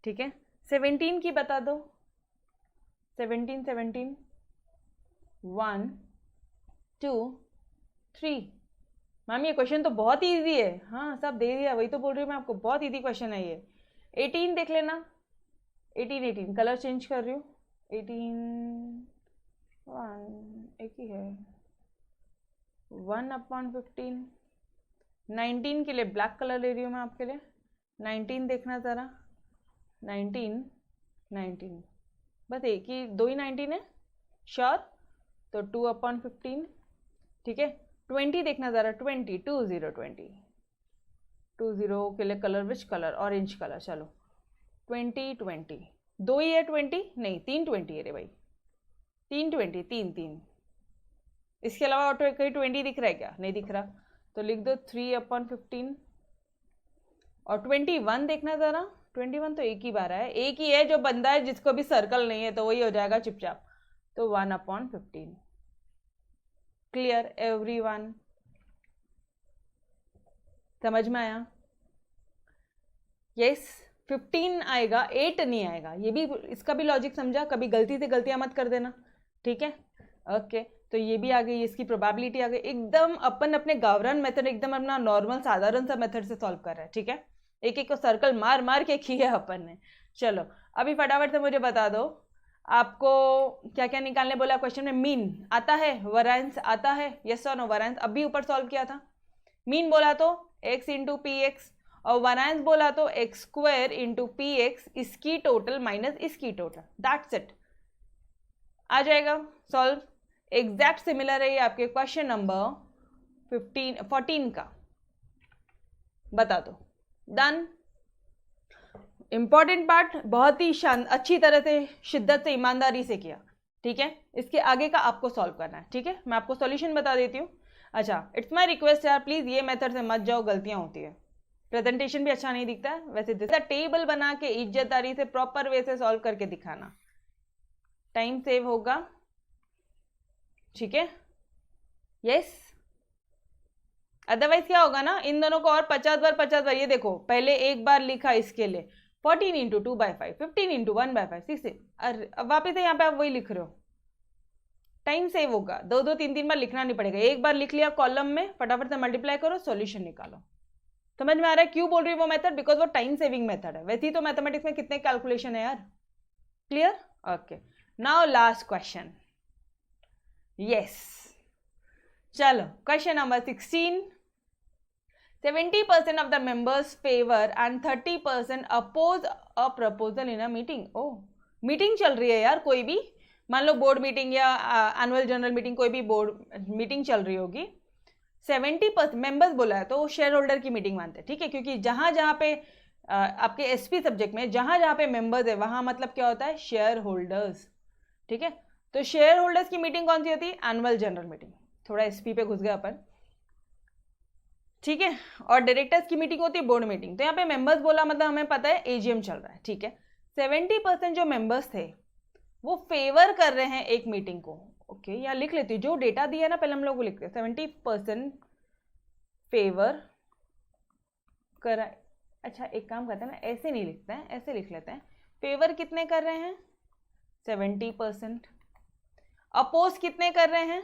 ठीक है, 17 की बता दो। 17 1 2 3। मैम ये क्वेश्चन तो बहुत इजी है। हाँ सब दे दिया, वही तो बोल रही हूँ मैं आपको, बहुत इजी क्वेश्चन है ये। 18 देख लेना। 18 कलर चेंज कर रही हूँ। 18 1 एक ही है। 1 अपॉन 15। 19 के लिए ब्लैक कलर ले रही हूँ मैं आपके लिए। 19 देखना ज़रा। 19 बस एक ही, 2 ही 19 है श्योर? तो 2 अपॉन 15। ठीक है, 20 देखना ज़रा। 20 20 के लिए colour which colour? Orange colour. चलो 20 2 ही है। 20 नहीं, 3 20 है रे भाई। 3 20 3 इसके अलावा और कहीं 20 दिख रहा है क्या? नहीं दिख रहा, तो लिख दो 3 अपॉन 15। और 21 देखना ज़रा। 21 तो एक ही बार है, एक ही है जो बंदा है जिसको भी सर्कल नहीं है, तो वही हो जाएगा चुपचाप। तो 1 अपॉन 15। Clear everyone? समझ में आया? यस, 15 आएगा, 8 नहीं आएगा। ये भी, इसका भी लॉजिक समझा? कभी गलती से गलतियां मत कर देना। ठीक है, ओके। तो ये भी आ गई, इसकी प्रोबेबिलिटी आ गई। एकदम अपन अपने गावरान मेथड, एकदम अपना नॉर्मल साधारण सा मेथड से सॉल्व कर रहे हैं। ठीक है, एक एक को सर्कल मार मार के किया अपन ने। चलो अभी फटाफट से मुझे बता दो, आपको क्या क्या निकालने बोला क्वेश्चन में? मीन आता है, वैरिएंस आता है, यस और नो? वैरिएंस अभी ऊपर सॉल्व किया था। मीन बोला तो x इंटू पी एक्स, और वैरिएंस बोला तो x square into P x, इसकी टोटल माइनस इसकी टोटल। दैट्स इट, आ जाएगा सॉल्व। एग्जैक्ट सिमिलर है ये आपके क्वेश्चन नंबर 14 का। बता दो, डन। इंपॉर्टेंट पार्ट बहुत ही अच्छी तरह से, शिद्दत से, ईमानदारी से किया। ठीक है, इसके आगे का आपको सॉल्व करना है। ठीक है, मैं आपको सॉल्यूशन बता देती हूँ। अच्छा, इट्स माय रिक्वेस्ट यार, प्लीज ये मेथड से मत जाओ, गलतियां होती है। प्रेजेंटेशन भी अच्छा नहीं दिखता है वैसे। टेबल बना के इज्जतदारी से प्रॉपर वे से सॉल्व करके दिखाना, टाइम सेव होगा। ठीक है, यस। अदरवाइज क्या होगा ना, इन दोनों को और 50 बार ये देखो, पहले एक बार लिखा इसके लिए 14 इंटू 2/5, 15 इंटू 1/5, 6। अरे अब वापिस यहाँ पे आप वही लिख रहे हो। टाइम सेव होगा, 2 3 बार लिखना नहीं पड़ेगा। एक बार लिख लिया कॉलम में, फटाफट से मल्टीप्लाई करो, सॉल्यूशन निकालो। समझ में आ रहा है क्यों बोल रही है वो मेथड? बिकॉज वो टाइम सेविंग मेथड है। वैसे ही तो मैथमेटिक्स में कितने कैलकुलेशन है यार। Clear? Okay, now last question. Yes, चलो question number 16। 70% of the members favor and 30% oppose a proposal in a meeting। ओ, मीटिंग चल रही है यार कोई भी, मान लो बोर्ड मीटिंग या एनुअल जनरल मीटिंग, कोई भी बोर्ड मीटिंग चल रही होगी। 70% मेंबर्स बोला है तो शेयर होल्डर की मीटिंग मानते हैं। ठीक है, क्योंकि जहां जहां पे आपके एसपी सब्जेक्ट में जहां जहां पे मेंबर्स है वहां मतलब क्या होता है? Share holders. ठीक है, तो शेयर होल्डर्स की मीटिंग कौन सी होती है? Annual general meeting. थोड़ा एसपी पे घुस गए अपन। ठीक है, और डायरेक्टर्स की मीटिंग होती है बोर्ड मीटिंग। तो यहाँ पे मेंबर्स बोला मतलब हमें पता है एजीएम चल रहा है। ठीक है, 70% जो मेंबर्स थे वो फेवर कर रहे हैं एक मीटिंग को। ओके, यहाँ लिख लेती हूँ, जो डेटा दिया है ना पहले हम लोग को लिखते हैं 70% फेवर कर। अच्छा एक काम करते हैं ना, ऐसे नहीं लिखते हैं, ऐसे लिख लेते हैं, फेवर कितने कर रहे हैं 70%, अपोज कितने कर रहे हैं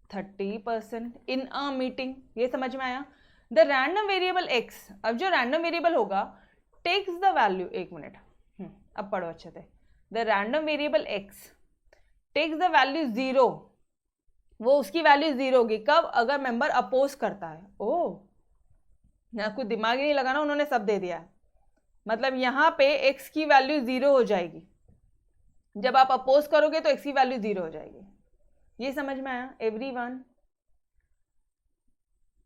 30% इन अ मीटिंग। ये समझ में आया। द रैंडम वेरिएबल एक्स, अब जो रैंडम वेरिएबल होगा टेक्स द वैल्यू, एक मिनट अब पढ़ो अच्छे से। The random variable x takes the value 0, वो उसकी वैल्यू 0 होगी कब, अगर मेंबर अपोज करता है। ओ यहाँ कुछ दिमाग ही नहीं लगाना, उन्होंने सब दे दिया है। मतलब यहाँ पे x की वैल्यू 0 हो जाएगी, जब आप अपोज करोगे तो x की वैल्यू 0 हो जाएगी। ये समझ में आया everyone?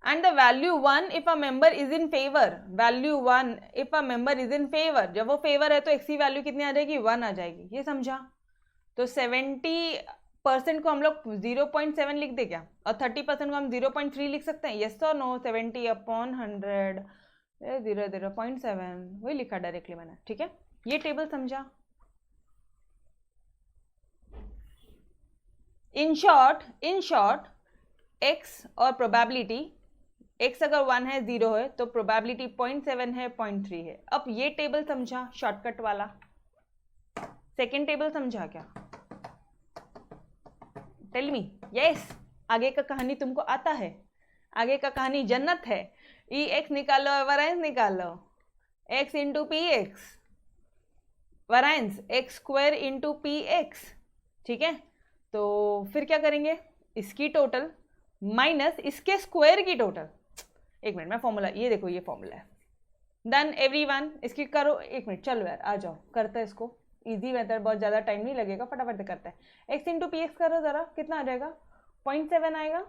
And the value 1 if a member is in favour, value 1 if a member is in favour, जब वो फेवर है तो x की वैल्यू कितनी आ जाएगी 1 आ जाएगी। ये समझा? तो 70% को हम लोग 0.7 लिख दे क्या, और 30% को हम 0.3 लिख सकते हैं? यस और नो? 70/100 0.7 वही लिखा डायरेक्टली मैंने। ठीक है, ये टेबल समझा? इन शॉर्ट x और प्रोबेबिलिटी, x अगर 1 है 0 है तो प्रोबेबिलिटी 0.7 है 0.3 है। अब ये टेबल समझा शॉर्टकट वाला। सेकेंड टेबल समझा क्या? Tell me. यस, आगे का कहानी तुमको आता है, आगे का कहानी जन्नत है। ई एक्स निकालो, वराइंस निकालो, x into P x, वराइंस x square into P x. ठीक है, तो फिर क्या करेंगे, इसकी टोटल माइनस इसके स्क्वायर की टोटल। एक मिनट मैं फॉर्मूला, ये देखो ये फॉर्मूला है। डन एवरीवन, इसकी करो। एक मिनट चलो यार आ जाओ, करते हैं इसको, इजी मेथड, बहुत ज़्यादा टाइम नहीं लगेगा, फटाफट से करते हैं। x इंटू पी एक्स करो ज़रा, कितना आ जाएगा 0.7 आएगा,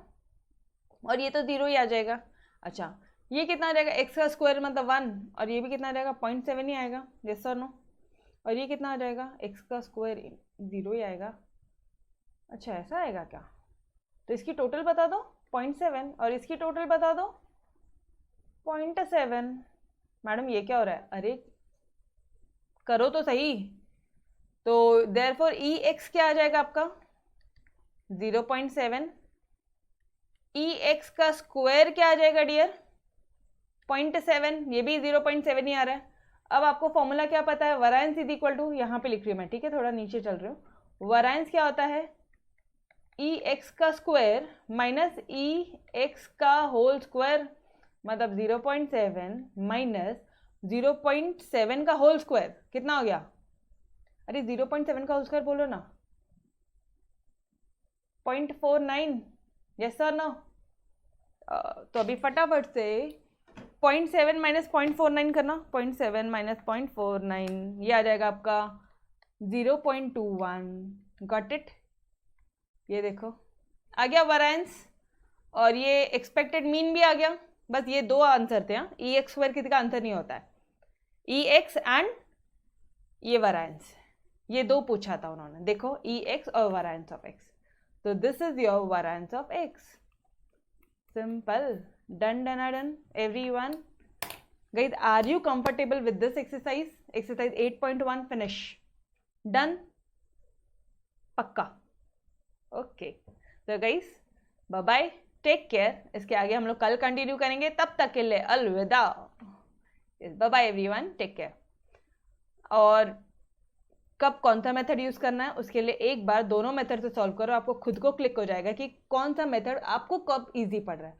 और ये तो 0 ही आ जाएगा। अच्छा ये कितना आ जाएगा, x का स्क्वायर मतलब 1, और ये भी कितना आ जाएगा 0.7 ही आएगा। यस और नो? और ये कितना आ जाएगा, x का स्क्वायर 0 ही आएगा। अच्छा ऐसा आएगा क्या? तो इसकी टोटल बता दो 0.7, और इसकी टोटल बता दो 0.7। मैडम ये क्या हो रहा है? अरे करो तो सही। तो देयरफॉर ई एक्स क्या आ जाएगा आपका 0.7, ई एक्स का स्क्वायर क्या आ जाएगा डियर 0.7, ये भी 0.7 ही आ रहा है। अब आपको फॉर्मूला क्या पता है, वरायंस इज इक्वल टू, यहाँ पे लिख रही हूँ मैं, ठीक है थोड़ा नीचे चल रही हूँ। वरायंस क्या होता है, ई एक्स का स्क्वायर माइनस ई एक्स का होल स्क्वायर, मतलब 0.7 माइनस 0.7 का होल स्क्वायर कितना हो गया? अरे 0.7 का होल स्क्वायर बोलो ना, 0.49। Yes sir no? तो अभी फटाफट से 0.7 माइनस 0.49 करना, 0.7 माइनस 0.49 ये आ जाएगा आपका 0.21। Got it? ये देखो आ गया वरायंस, और ये एक्सपेक्टेड मीन भी आ गया। बस ये दो आंसर थे। हाँ, ई एक्स स्क्वायर किसी का आंसर नहीं होता है, ई एक्स एंड ये वरायंस, ये दो पूछा था उन्होंने। देखो ई एक्स और वरायंस ऑफ एक्स, तो this is your variance of x. Simple, done done done everyone. Guys are you comfortable with this exercise? Exercise 8.1 finish. Done? पक्का? ओके, तो guys bye bye, take care. इसके आगे हम लोग कल कंटिन्यू करेंगे, तब तक के लिए अलविदा। Bye bye everyone, take care. और कब कौन सा मेथड यूज करना है उसके लिए एक बार दोनों मेथड से सॉल्व करो, आपको खुद को क्लिक हो जाएगा कि कौन सा मेथड आपको कब इजी पड़ रहा है।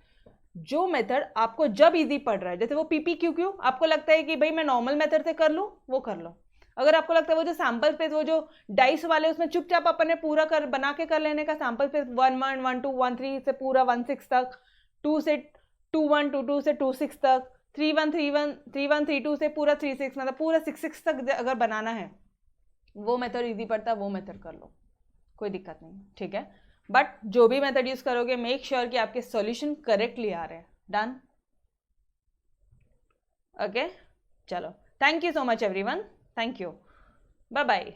जो मेथड आपको जब इजी पड़ रहा है, जैसे वो PPQQ आपको लगता है कि भाई मैं नॉर्मल मेथड से कर लूँ, वो कर लो। अगर आपको लगता है वो जो सैंपल स्पेस, वो जो डाइस वाले, उसमें चुपचाप अपन ने पूरा कर बना के कर लेने का, सैंपल स्पेस 1 1 1 2 1 3 से पूरा 1 6 तक, 2 से 2 1 2 2 से 2 6 तक, 3 1 3 1 3 1 3 2 से पूरा 3 6, मतलब पूरा 6 6 तक अगर बनाना है, वो मेथड इजी पड़ता है, वो मेथड कर लो, कोई दिक्कत नहीं। ठीक है, बट जो भी मेथड यूज करोगे मेक श्योर कि आपके सॉल्यूशन करेक्टली आ रहे हैं। डन? ओके, चलो, thank you so much everyone, thank you, bye bye.